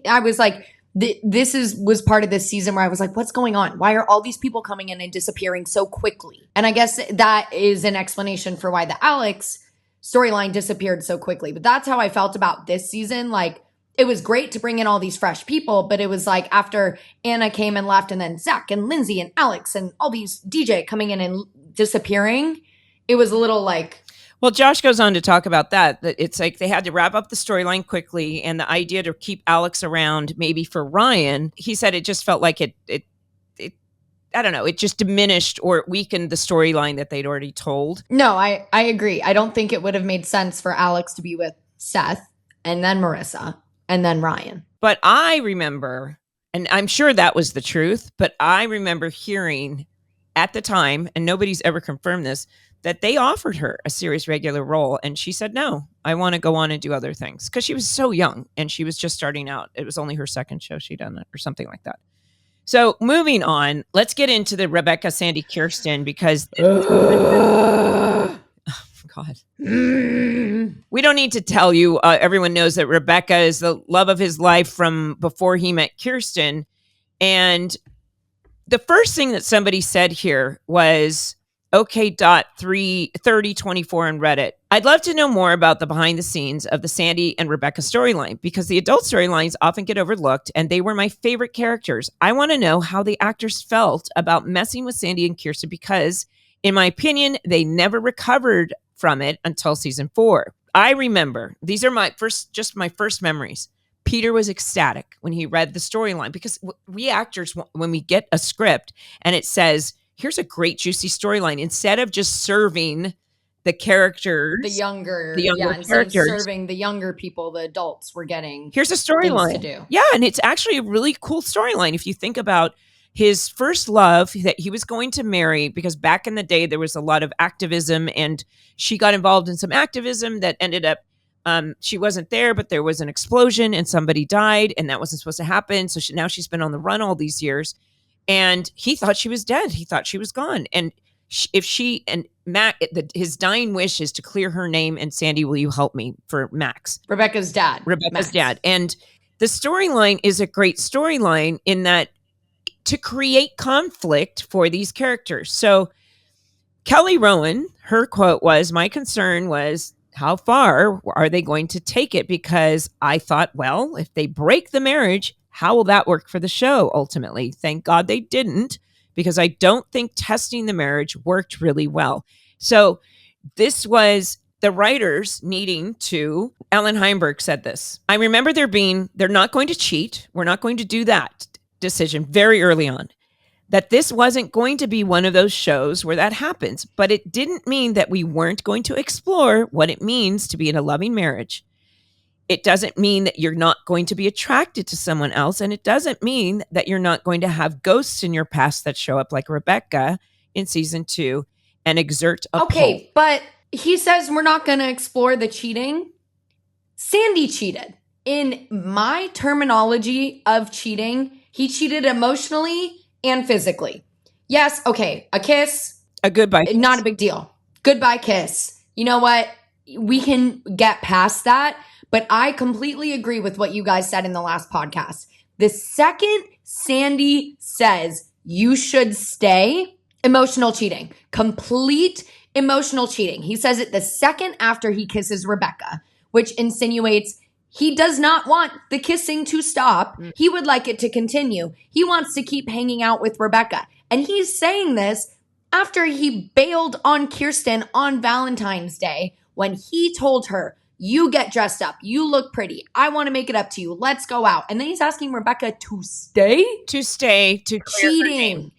B: I was like, this was part of this season where I was like, what's going on? Why are all these people coming in and disappearing so quickly? And I guess that is an explanation for why the Alex storyline disappeared so quickly. But that's how I felt about this season. Like, it was great to bring in all these fresh people, but it was like after Anna came and left, and then Zach and Lindsay and Alex and all these DJ coming in and disappearing, it was a little like...
A: Well, Josh goes on to talk about that it's like they had to wrap up the storyline quickly, and the idea to keep Alex around maybe for Ryan, he said it just felt like it I don't know, it just diminished or weakened the storyline that they'd already told.
B: No, I agree. I don't think it would have made sense for Alex to be with Seth and then Marissa and then Ryan.
A: But I remember, and I'm sure that was the truth, but I remember hearing at the time, and nobody's ever confirmed this, that they offered her a series regular role, and she said, no, I want to go on and do other things, because she was so young and she was just starting out. It was only her second show she'd done, or something like that. So moving on, let's get into the Rebecca, Sandy, Kirsten, because oh, God, we don't need to tell you. Everyone knows that Rebecca is the love of his life from before he met Kirsten. And the first thing that somebody said here was, OK.33024 on Reddit. I'd love to know more about the behind the scenes of the Sandy and Rebecca storyline, because the adult storylines often get overlooked and they were my favorite characters. I want to know how the actors felt about messing with Sandy and Kirsten, because in my opinion, they never recovered from it until season 4. I remember, these are my first memories. Peter was ecstatic when he read the storyline, because we actors, when we get a script and it says, here's a great juicy storyline, instead of just serving the characters,
B: the younger
A: characters,
B: instead of serving the younger people, the adults were getting,
A: here's a storyline
B: to do.
A: Yeah, and it's actually a really cool storyline if you think about his first love that he was going to marry, because back in the day there was a lot of activism, and she got involved in some activism that ended up she wasn't there, but there was an explosion and somebody died, and that wasn't supposed to happen. So now she's been on the run all these years. And he thought she was dead. He thought she was gone. And if she and Matt, his dying wish is to clear her name, and Sandy, will you help me, for Max?
B: Rebecca's dad.
A: And the storyline is a great storyline in that to create conflict for these characters. So Kelly Rowan, her quote was, my concern was, how far are they going to take it? Because I thought, well, if they break the marriage, how will that work for the show ultimately? Thank God they didn't, because I don't think testing the marriage worked really well. So this was the writers needing to, Alan Heinberg said this. I remember they're not going to cheat. We're not going to do that decision very early on. That this wasn't going to be one of those shows where that happens, but it didn't mean that we weren't going to explore what it means to be in a loving marriage. It doesn't mean that you're not going to be attracted to someone else. And it doesn't mean that you're not going to have ghosts in your past that show up like Rebecca in season 2 and exert a pull.
B: But he says we're not going to explore the cheating. Sandy cheated. In my terminology of cheating, he cheated emotionally and physically. Yes, okay, a kiss.
A: A goodbye kiss.
B: Not a big deal. Goodbye kiss. You know what? We can get past that. But I completely agree with what you guys said in the last podcast. The second Sandy says you should stay, Emotional cheating. Complete emotional cheating. He says it the second after he kisses Rebecca, which insinuates he does not want the kissing to stop. He would like it to continue. He wants to keep hanging out with Rebecca. And he's saying this after he bailed on Kirsten on Valentine's Day when he told her, you get dressed up. You look pretty. I want to make it up to you. Let's go out. And then he's asking Rebecca to stay?
A: To stay. To
B: cheating.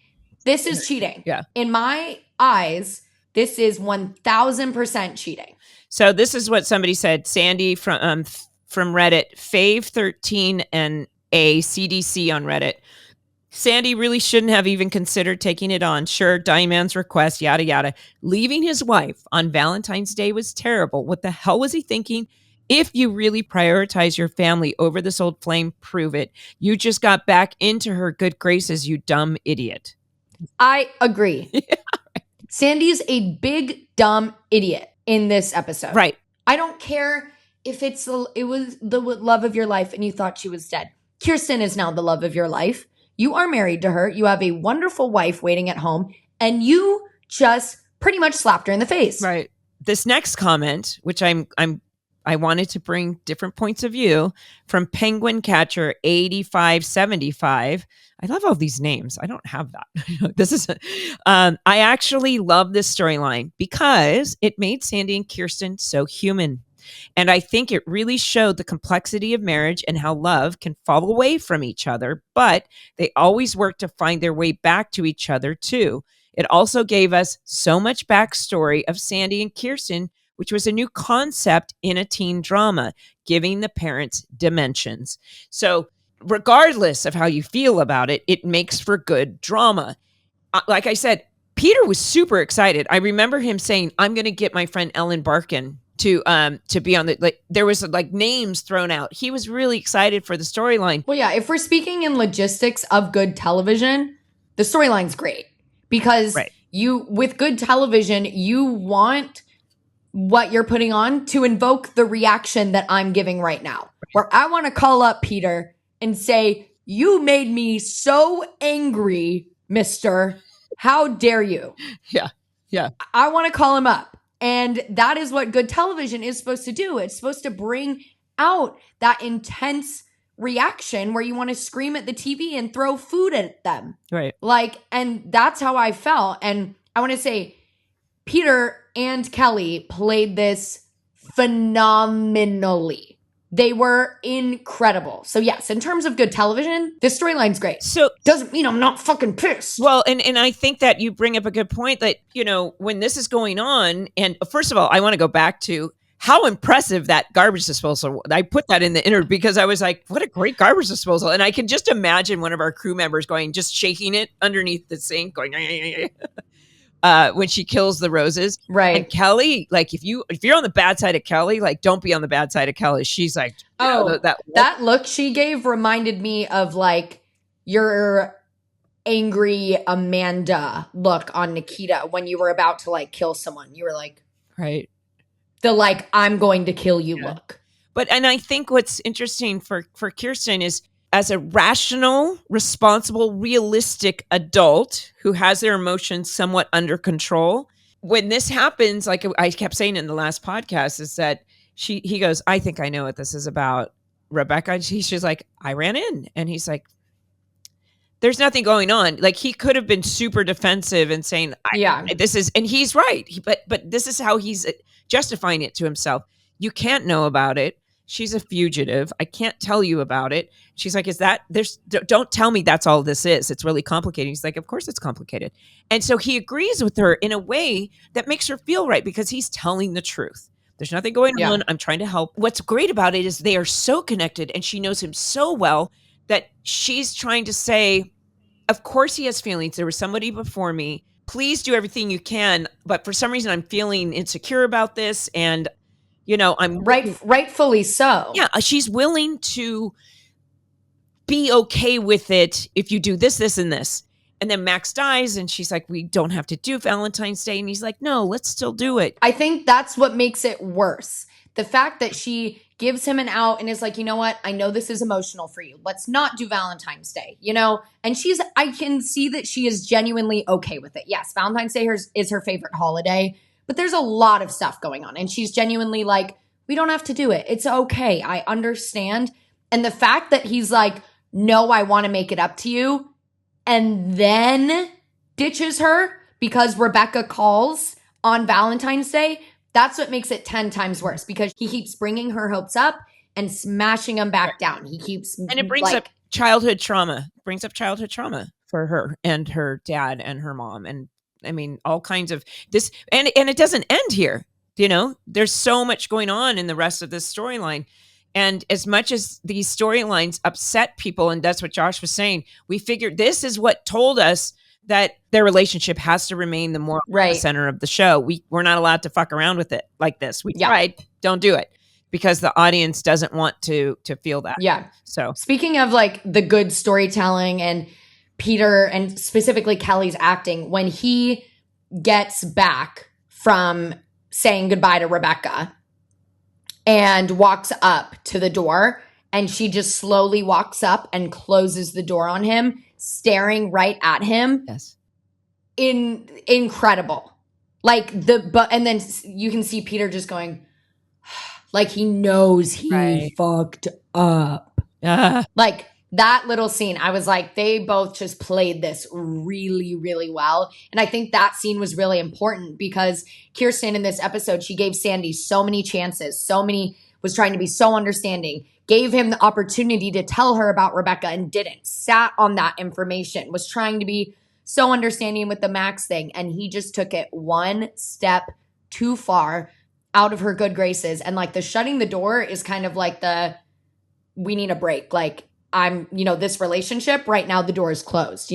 B: This is cheating.
A: Yeah.
B: In my eyes, this is 1000% cheating.
A: So this is what somebody said. Sandy from Reddit, Fave13 and a CDC on Reddit. Sandy really shouldn't have even considered taking it on. Sure, Diane's request, yada, yada. Leaving his wife on Valentine's Day was terrible. What the hell was he thinking? If you really prioritize your family over this old flame, prove it. You just got back into her good graces, you dumb idiot.
B: I agree. Yeah. Sandy's a big, dumb idiot in this episode.
A: Right.
B: I don't care if it was the love of your life and you thought she was dead. Kirsten is now the love of your life. You are married to her. You have a wonderful wife waiting at home, and you just pretty much slapped her in the face.
A: Right. This next comment, which I wanted to bring different points of view from Penguin Catcher 8575. I love all these names. I don't have that. This is I actually love this storyline because it made Sandy and Kirsten so human. And I think it really showed the complexity of marriage and how love can fall away from each other, but they always work to find their way back to each other too. It also gave us so much backstory of Sandy and Kirsten, which was a new concept in a teen drama, giving the parents dimensions. So regardless of how you feel about it, it makes for good drama. Like I said, Peter was super excited. I remember him saying, I'm going to get my friend Ellen Barkin to be on the, like, there was like names thrown out. He was really excited for the storyline.
B: Well, yeah, if we're speaking in logistics of good television, the storyline's great because with good television, you want what you're putting on to invoke the reaction that I'm giving right now, where I want to call up Peter and say, you made me so angry, mister. How dare you?
A: Yeah. Yeah.
B: I want to call him up. And that is what good television is supposed to do. It's supposed to bring out that intense reaction where you want to scream at the TV and throw food at them.
A: Right.
B: And that's how I felt. And I want to say, Peter and Kelly played this phenomenally. They were incredible. So yes, in terms of good television, this storyline's great.
A: So
B: doesn't mean I'm not fucking pissed.
A: Well, and I think that you bring up a good point that, when this is going on, and first of all, I want to go back to how impressive that garbage disposal. I put that in the interview because I was like, what a great garbage disposal. And I can just imagine one of our crew members just shaking it underneath the sink, going, when she kills the roses.
B: Right.
A: And Kelly, like, if you're on the bad side of Kelly, like, don't be on the bad side of Kelly. She's like,
B: that look she gave reminded me of like your angry Amanda look on Nikita when you were about to like kill someone. You were like,
A: right.
B: The like, I'm going to kill you look.
A: And I think what's interesting for Kirsten is, as a rational, responsible, realistic adult who has their emotions somewhat under control, when this happens, like I kept saying in the last podcast, is that he goes, I think I know what this is about, Rebecca. She's like, I ran in. And he's like, there's nothing going on. Like, he could have been super defensive and saying, this is, and he's right. But this is how he's justifying it to himself. You can't know about it. She's a fugitive. I can't tell you about it. She's like, don't tell me that's all this is. It's really complicated. He's like, of course it's complicated. And so he agrees with her in a way that makes her feel right because he's telling the truth. There's nothing going on. I'm trying to help. What's great about it is they are so connected and she knows him so well that she's trying to say, of course he has feelings. There was somebody before me. Please do everything you can. But for some reason, I'm feeling insecure about this. And I'm
B: rightfully so.
A: Yeah, she's willing to be okay with it if you do this, this, and this. And then Max dies, and she's like, "We don't have to do Valentine's Day," and he's like, "No, let's still do it."
B: I think that's what makes it worse. the fact that she gives him an out and is like, you know what? I know this is emotional for you. Let's not do Valentine's Day, you know? And I can see that she is genuinely okay with it. Yes, Valentine's Day is her favorite holiday, but there's a lot of stuff going on. And she's genuinely like, we don't have to do it. It's okay. I understand. And the fact that he's like, no, I want to make it up to you, and then ditches her because Rebecca calls on Valentine's Day, that's what makes it 10 times worse, because he keeps bringing her hopes up and smashing them back down. He keeps,
A: and it brings up childhood trauma. Brings up childhood trauma for her and her dad and her mom, and I mean all kinds of this. And it doesn't end here. You know, there's so much going on in the rest of this storyline. And as much as these storylines upset people, and that's what Josh was saying, we figured this is what told us that their relationship has to remain the moral center of the show. We're not allowed to fuck around with it like this. We tried, don't do it, because the audience doesn't want to feel that.
B: Yeah.
A: So
B: speaking of like the good storytelling and Peter and specifically Kelly's acting, when he gets back from saying goodbye to Rebecca and walks up to the door, and she just slowly walks up and closes the door on him, staring right at him.
A: Yes.
B: Incredible. Like and then you can see Peter just going, like he knows he fucked up. Like that little scene, I was like, they both just played this really, really well. And I think that scene was really important because Kirsten in this episode, she gave Sandy so many chances, was trying to be so understanding, gave him the opportunity to tell her about Rebecca and didn't, sat on that information, was trying to be so understanding with the Max thing. And he just took it one step too far out of her good graces. And like the shutting the door is kind of like we need a break. Like, this relationship right now, the door is closed,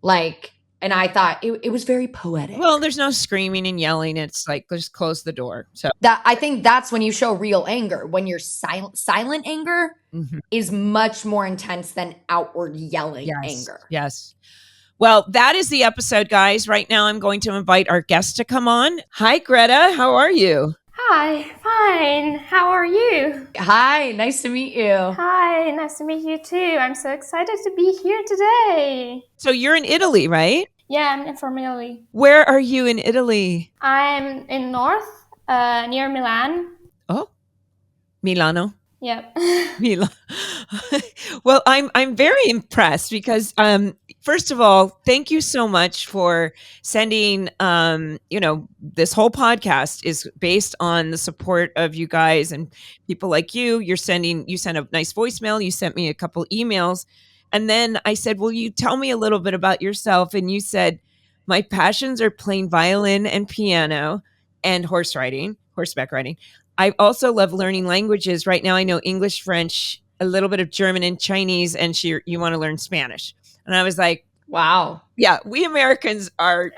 B: like, and I thought it was very poetic.
A: Well, there's no screaming and yelling. It's like, just close the door. So
B: that, I think that's when you show real anger, when your silent anger is much more intense than outward yelling anger.
A: Yes. Well, that is the episode, guys. Right now, I'm going to invite our guest to come on. Hi, Greta. How are you?
C: Hi, fine. How are you?
B: Hi, nice to meet you.
C: Hi, nice to meet you too. I'm so excited to be here today.
A: So you're in Italy, right?
C: Yeah, I'm from Italy.
A: Where are you in Italy?
C: I'm in north, near Milan.
A: Oh, Milano.
C: Yep.
A: Milan. Well, I'm very impressed because first of all, thank you so much for sending this whole podcast is based on the support of you guys and people like you. You sent a nice voicemail, you sent me a couple emails, and then I said, "Will you tell me a little bit about yourself?" And you said, "My passions are playing violin and piano and horseback riding. I also love learning languages. Right now I know English, French, a little bit of German and Chinese, and you want to learn Spanish." And I was like,
B: wow.
A: Yeah, we Americans I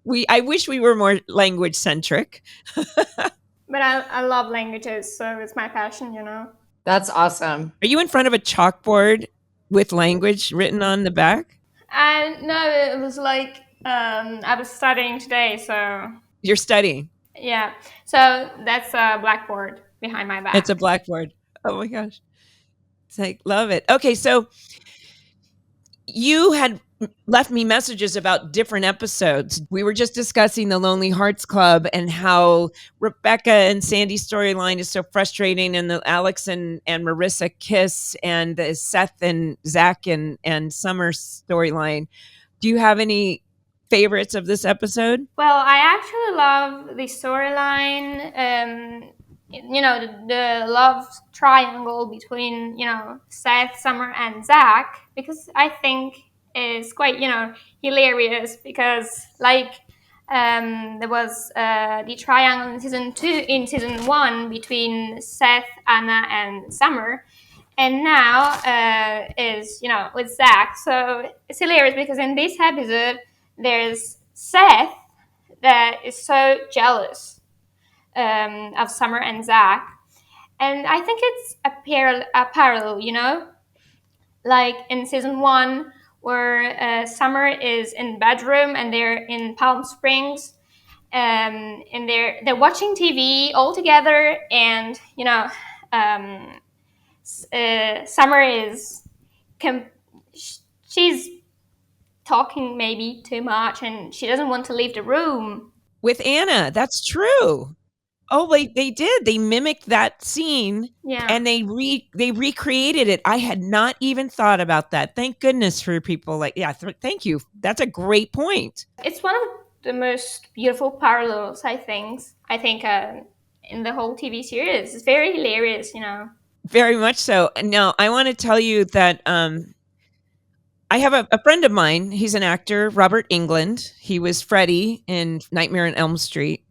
A: wish we were more language centric.
C: But I love languages, so it's my passion,
B: That's awesome.
A: Are you in front of a chalkboard with language written on the back?
C: No, it was like, I was studying today, so.
A: You're studying?
C: Yeah, so that's a blackboard behind my back.
A: It's a blackboard. Oh my gosh. It's like, love it. Okay, so you had left me messages about different episodes. We were just discussing the Lonely Hearts Club and how Rebecca and Sandy's storyline is so frustrating, and the Alex and Marissa kiss, and the Seth and Zach and Summer's storyline. Do you have any favorites of this episode?
C: Well, I actually love the storyline, the love triangle between, Seth, Summer, and Zach, because I think is quite, hilarious, because there was the triangle in season 1 between Seth, Anna, and Summer. And now is, with Zach. So it's hilarious because in this episode, there's Seth that is so jealous of Summer and Zach. And I think it's a parallel, like in season 1 where Summer is in the bedroom and they're in Palm Springs. and they're watching TV all together, and Summer is she's talking maybe too much, and she doesn't want to leave the room.
A: With Anna, that's true. Oh, they did. They mimicked that scene, and they recreated it. I had not even thought about that. Thank goodness for people like thank you. That's a great point.
C: It's one of the most beautiful parallels, I think. In the whole TV series, it's very hilarious.
A: Very much so. And now I want to tell you that I have a friend of mine. He's an actor, Robert Englund. He was Freddy in Nightmare on Elm Street.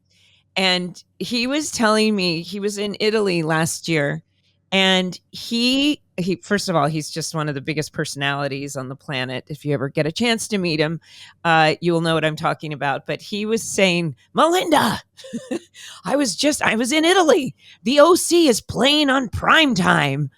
A: And he was telling me he was in Italy last year. And he first of all, he's just one of the biggest personalities on the planet. If you ever get a chance to meet him, you will know what I'm talking about. But he was saying, Melinda, I was in Italy. The OC is playing on prime time.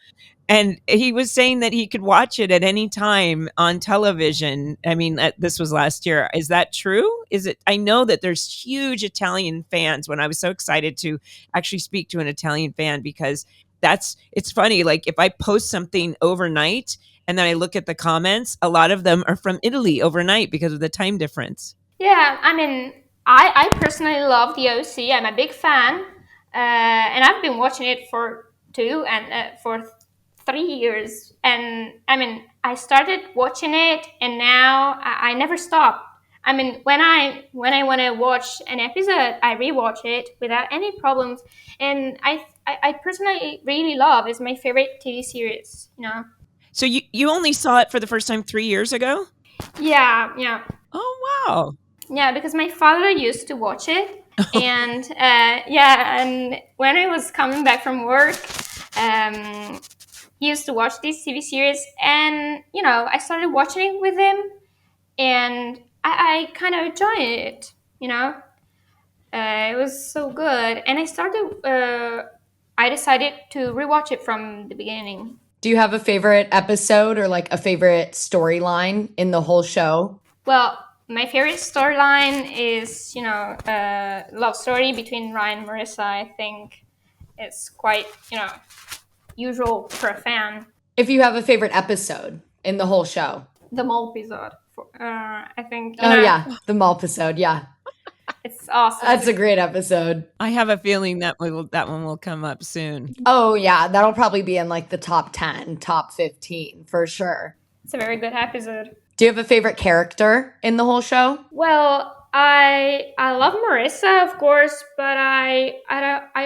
A: And he was saying that he could watch it at any time on television. I mean, this was last year. Is that true? Is it? I know that there's huge Italian fans. When I was so excited to actually speak to an Italian fan, because it's funny. Like if I post something overnight and then I look at the comments, a lot of them are from Italy overnight because of the time difference.
C: Yeah, I mean, I personally love the OC. I'm a big fan, and I've been watching it for 3 years. And I mean, I started watching it, and now I never stop. I mean, when I want to watch an episode, I rewatch it without any problems. And I personally really love. It's my favorite TV series.
A: So you only saw it for the first time 3 years ago?
C: Yeah.
A: Oh wow.
C: Yeah, because my father used to watch it, and and when I was coming back from work, he used to watch this TV series, and I started watching it with him, and I kind of enjoyed it. It was so good, and I decided to rewatch it from the beginning.
B: Do you have a favorite episode or like a favorite storyline in the whole show?
C: Well, my favorite storyline is, love story between Ryan and Marissa. I think it's quite, usual for a fan.
B: If you have a favorite episode in the whole show.
C: The mall episode, I think.
B: Yeah, the mall episode, yeah.
C: It's awesome.
B: That's a great episode.
A: I have a feeling that one will come up soon.
B: Oh, yeah. That'll probably be in like the top 10, top 15 for sure.
C: It's a very good episode.
B: Do you have a favorite character in the whole show?
C: Well, I love Marissa, of course, but I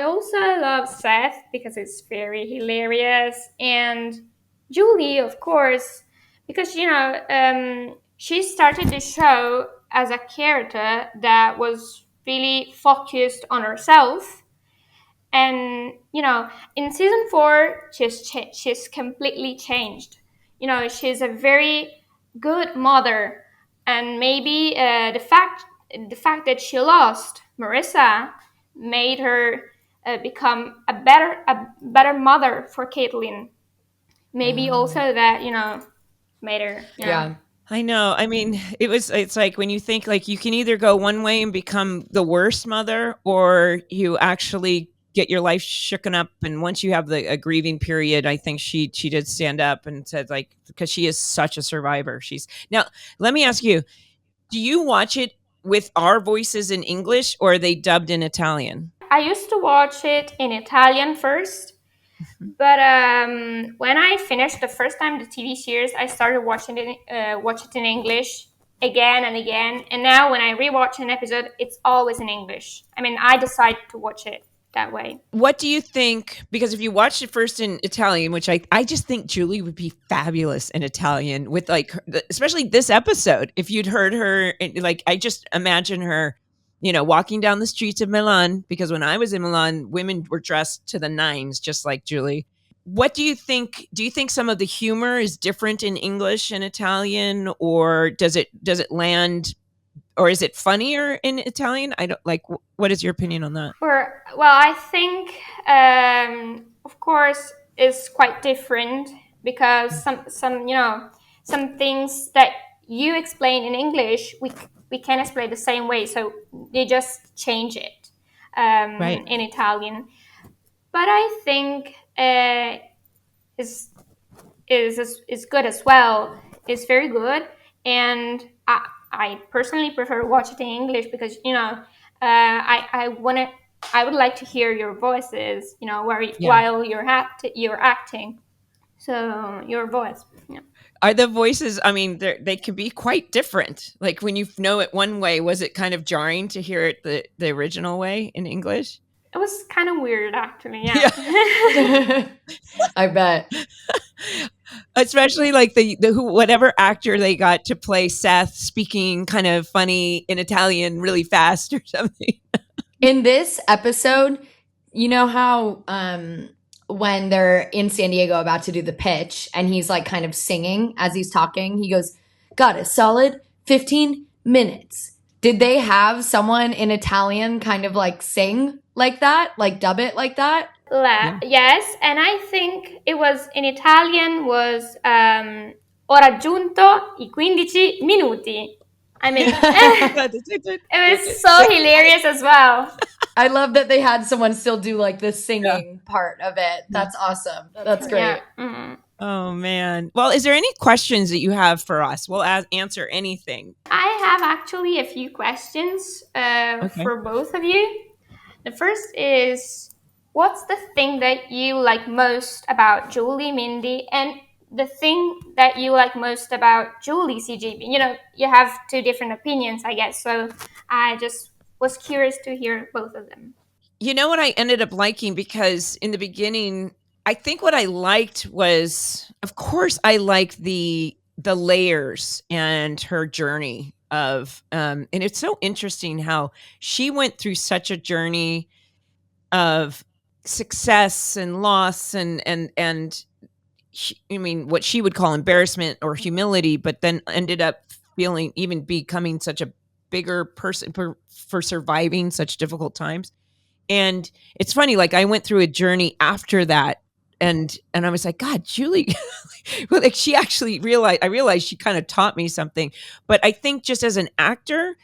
C: also love Seth because it's very hilarious, and Julie, of course, because she started the show as a character that was really focused on herself, and in season 4 she's completely changed. She's a very good mother, and maybe the fact that she lost Marissa made her become a better mother for Caitlin. Maybe also that made her
B: Yeah.
A: I know. I mean, it's like when you think like you can either go one way and become the worst mother, or you actually get your life shooken up. And once you have a grieving period, I think she did stand up and said, like, because she is such a survivor. Now, let me ask you, do you watch it with our voices in English, or are they dubbed in Italian?
C: I used to watch it in Italian first. But when I finished the first time the TV series, I started watching it in English again and again. And now when I rewatch an episode, it's always in English. I mean, I decide to watch it that way.
A: What do you think? Because if you watched it first in Italian, which I just think Julie would be fabulous in Italian with like, especially this episode. If you'd heard her, like, I just imagine her, walking down the streets of Milan, because when I was in Milan, women were dressed to the nines, just like Julie. What do you think? Do you think some of the humor is different in English and Italian, or does it land, or is it funnier in Italian? I don't like. What is your opinion on that?
C: Well, I think, of course, it's quite different because some things that you explain in English, we we can explain the same way, so they just change it in Italian. But I think is good as well. It's very good, and I personally prefer watching it in English because I would like to hear your voices, while you're acting. So your voice. Yeah.
A: Are the voices, I mean, they can be quite different. Like when you know it one way, was it kind of jarring to hear it the original way in English?
C: It was kind of weird, actually. Yeah.
B: I bet.
A: Especially like whatever actor they got to play Seth speaking kind of funny in Italian really fast or something.
B: In this episode, you know how when they're in San Diego about to do the pitch and he's like kind of singing as he's talking, he goes, "Got a solid 15 minutes." Did they have someone in Italian kind of like sing like that, like dub it like that?
C: Yes, and I think it was in Italian was ho raggiunto i 15 minuti. I mean, it was so hilarious as well.
B: I love that they had someone still do like the singing part of it. That's awesome. That's great.
C: Yeah. Mm-hmm.
A: Oh, man. Well, is there any questions that you have for us? We'll answer anything.
C: I have actually a few questions for both of you. The first is, what's the thing that you like most about Julie, Mindy, and the thing that you like most about Julie, CGB? You have two different opinions, I guess. So I just was curious to hear both of them.
A: You know what I ended up liking, because in the beginning, I think what I liked was, of course, I liked the layers and her journey of, and it's so interesting how she went through such a journey of success and loss and I mean, what she would call embarrassment or humility, but then ended up becoming such a bigger person for surviving such difficult times. And it's funny, like I went through a journey after that, and I was like, God, Julie, like she actually I realized she kind of taught me something. But I think just as an actor,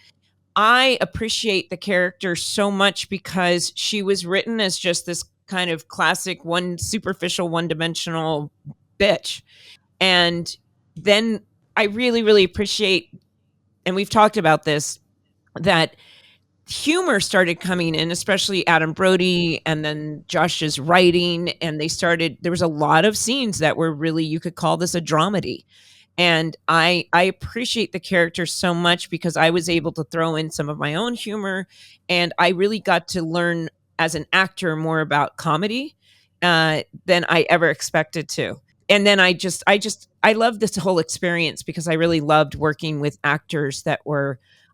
A: I appreciate the character so much because she was written as just this kind of classic superficial, one-dimensional bitch. And then I really, really appreciate, and we've talked about this, that humor started coming in, especially Adam Brody and then Josh's writing. And there was a lot of scenes that were really, you could call this a dramedy. And I appreciate the character so much because I was able to throw in some of my own humor, and I really got to learn as an actor more about comedy than I ever expected to. And then I love this whole experience because I really loved working with actors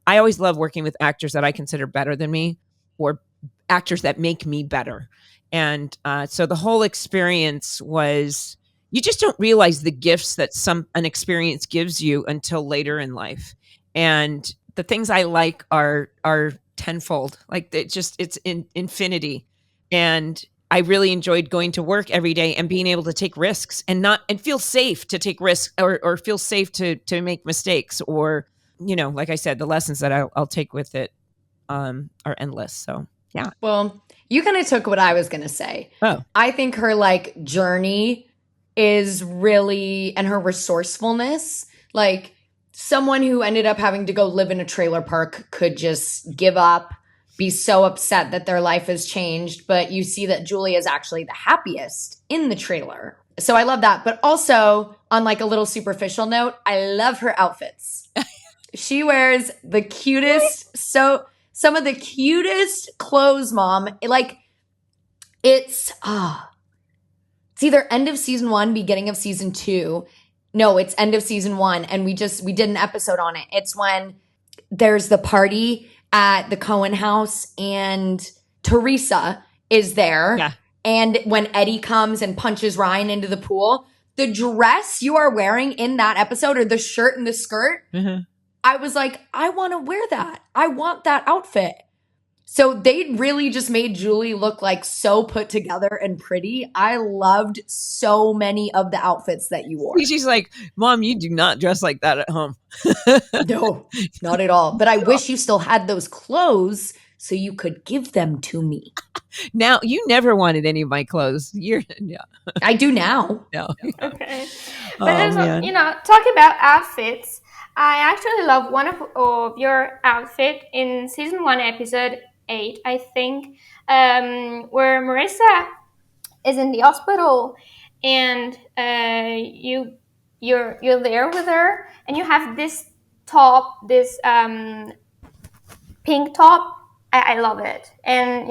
A: I always love working with actors that I consider better than me, or actors that make me better. And so the whole experience was, you just don't realize the gifts that an experience gives you until later in life. And the things I like are tenfold. Like it's in infinity. And I really enjoyed going to work every day and being able to take risks and feel safe to take risks or feel safe to make mistakes, or, like I said, the lessons that I'll take with it are endless. So, yeah.
B: Well, you kind of took what I was going to say.
A: Oh.
B: I think her like journey is really, and her resourcefulness, like someone who ended up having to go live in a trailer park could just give up, be so upset that their life has changed. But you see that Julie is actually the happiest in the trailer. So I love that. But also, on like a little superficial note, I love her outfits. She wears the cutest, some of the cutest clothes, Mom. Like, it's either end of season 1, beginning of season 2. No, it's end of season 1. And we did an episode on it. It's when there's the party at the Cohen house and Teresa is there.
A: Yeah.
B: And when Eddie comes and punches Ryan into the pool, the dress you are wearing in that episode, or the shirt and the skirt, I was like, I want to wear that. I want that outfit. So they really just made Julie look like so put together and pretty. I loved so many of the outfits that you wore.
A: She's like, Mom, you do not dress like that at home.
B: No, not at all. But I wish you still had those clothes so you could give them to me.
A: Now, you never wanted any of my clothes.
B: I do now.
A: No.
C: Okay. But talking about outfits, I actually love one of your outfit in season 1, episode 8, I think, where Marissa is in the hospital and you're there with her and you have this top, this pink top. I love it. And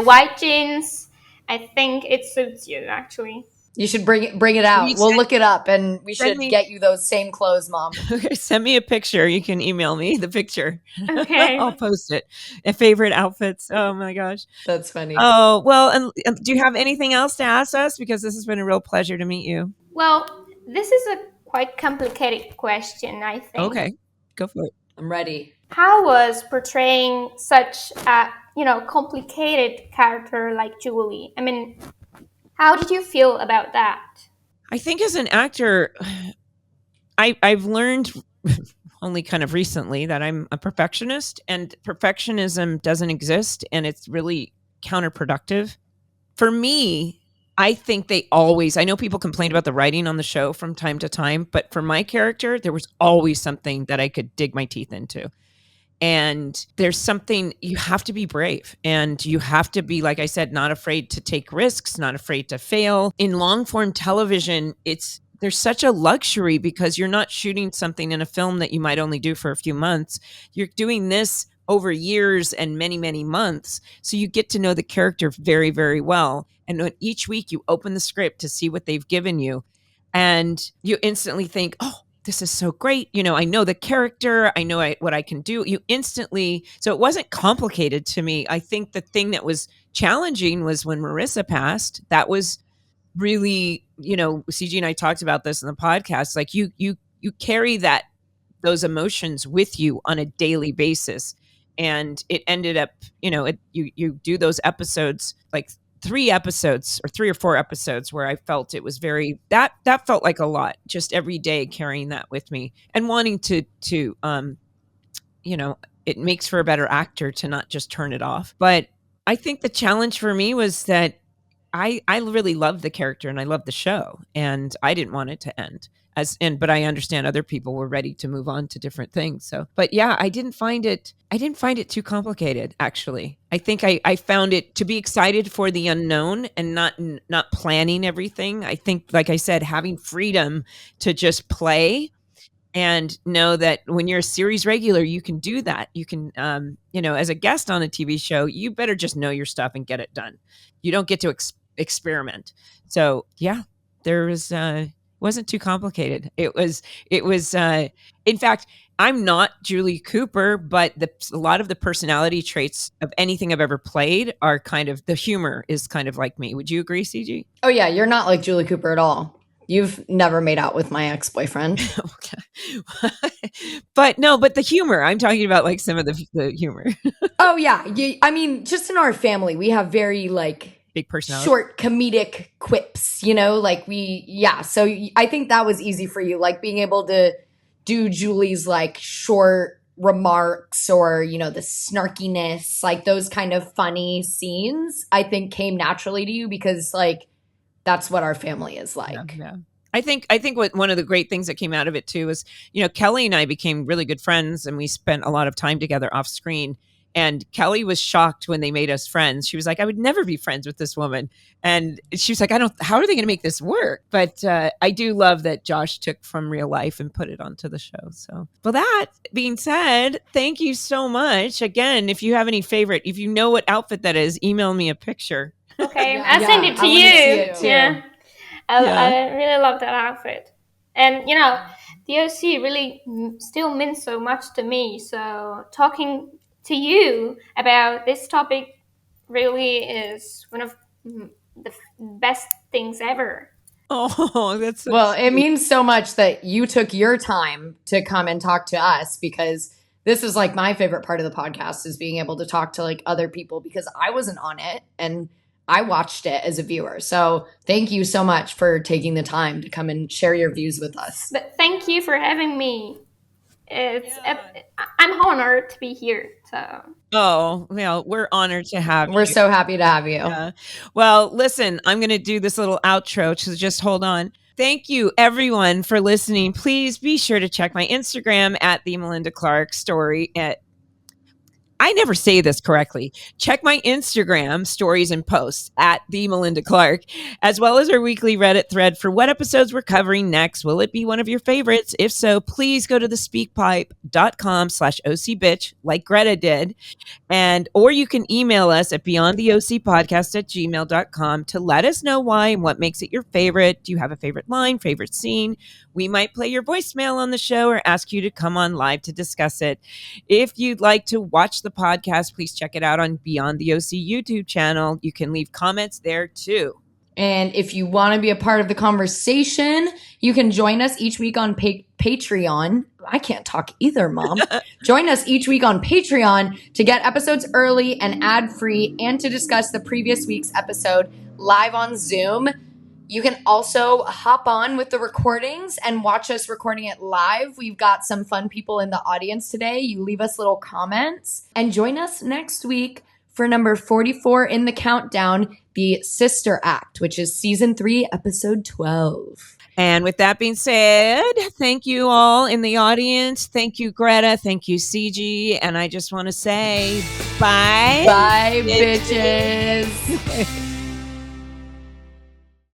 C: white jeans. I think it suits you actually.
B: You should bring it out. We'll look it up and we should get you those same clothes, Mom.
A: Okay, send me a picture. You can email me the picture.
C: Okay.
A: I'll post it. And favorite outfits. Oh my gosh.
B: That's funny.
A: Oh, well, and do you have anything else to ask us? Because this has been a real pleasure to meet you.
C: Well, this is a quite complicated question, I think.
A: Okay, go for it.
B: I'm ready.
C: How was portraying such a, complicated character like Julie? I mean, how did you feel about that?
A: I think as an actor, I've learned only kind of recently that I'm a perfectionist, and perfectionism doesn't exist, and it's really counterproductive. For me, I think I know people complain about the writing on the show from time to time, but for my character, there was always something that I could dig my teeth into. And there's something, you have to be brave and you have to be, like I said, not afraid to take risks, not afraid to fail. In long form television, there's such a luxury because you're not shooting something in a film that you might only do for a few months. You're doing this over years and many, many months. So you get to know the character very, very well. And each week you open the script to see what they've given you. And you instantly think, oh, this is so great. I know the character. I know what I can do. So it wasn't complicated to me. I think the thing that was challenging was when Marissa passed. That was really, CG and I talked about this in the podcast. Like you carry those emotions with you on a daily basis. And it ended up, you do those episodes, like 3 episodes or 3 or 4 episodes where I felt it was that felt like a lot, just every day carrying that with me and wanting to it makes for a better actor to not just turn it off. But I think the challenge for me was that I really loved the character and I loved the show and I didn't want it to end. But I understand other people were ready to move on to different things. So, but yeah, I didn't find it too complicated, actually. I think I found it to be excited for the unknown and not planning everything. I think, like I said, having freedom to just play and know that when you're a series regular, you can do that. You can, as a guest on a TV show, you better just know your stuff and get it done. You don't get to experiment. So yeah, there was, wasn't too complicated. It was, in fact, I'm not Julie Cooper, but a lot of the personality traits of anything I've ever played are the humor is kind of like me. Would you agree, CG?
B: Oh yeah, you're not like Julie Cooper at all. You've never made out with my ex-boyfriend.
A: But the humor, I'm talking about like some of the humor.
B: Oh yeah. Just in our family, we have very
A: big personality,
B: short comedic quips, so I think that was easy for you, like being able to do Julie's like short remarks or, the snarkiness, like those kind of funny scenes, I think came naturally to you because like that's what our family is like.
A: Yeah. I think what one of the great things that came out of it too is, Kelly and I became really good friends and we spent a lot of time together off screen. And Kelly was shocked when they made us friends. She was like, I would never be friends with this woman. And she was like, how are they going to make this work? But I do love that Josh took from real life and put it onto the show. So, well, that being said, thank you so much. Again, if you have any favorite, if you know what outfit that is, email me a picture.
C: Okay, I'll send it to you. Yeah. I really love that outfit. And, the OC really still means so much to me. So talking to you about this topic really is one of the best things ever.
A: Oh, that's so
B: well, sweet. It means so much that you took your time to come and talk to us because this is like my favorite part of the podcast is being able to talk to like other people because I wasn't on it and I watched it as a viewer. So thank you so much for taking the time to come and share your views with us.
C: But thank you for having me. I'm honored to be here. So.
A: Oh, well, we're honored to have you.
B: We're so happy to have you.
A: Yeah. Well, listen, I'm going to do this little outro, so just hold on. Thank you, everyone, for listening. Please be sure to check my Instagram at the Melinda Clark story. I never say this correctly. Check my Instagram stories and posts at the Melinda Clark, as well as our weekly Reddit thread for what episodes we're covering next. Will it be one of your favorites? If so, please go to thespeakpipe.com/OCBitch like Greta did. Or you can email us at beyondtheocpodcast@gmail.com to let us know why and what makes it your favorite. Do you have a favorite line, favorite scene? We might play your voicemail on the show or ask you to come on live to discuss it. If you'd like to watch the podcast, please check it out on Beyond the OC YouTube channel. You can leave comments there too.
B: And if you want to be a part of the conversation, you can join us each week on Patreon. I can't talk either, Mom. Join us each week on Patreon to get episodes early and ad-free and to discuss the previous week's episode live on Zoom. You can also hop on with the recordings and watch us recording it live. We've got some fun people in the audience today. You leave us little comments. And join us next week for number 44 in the countdown, The Sister Act, which is season 3, episode 12.
A: And with that being said, thank you all in the audience. Thank you, Greta. Thank you, CG. And I just want to say bye.
B: Bye, bitches.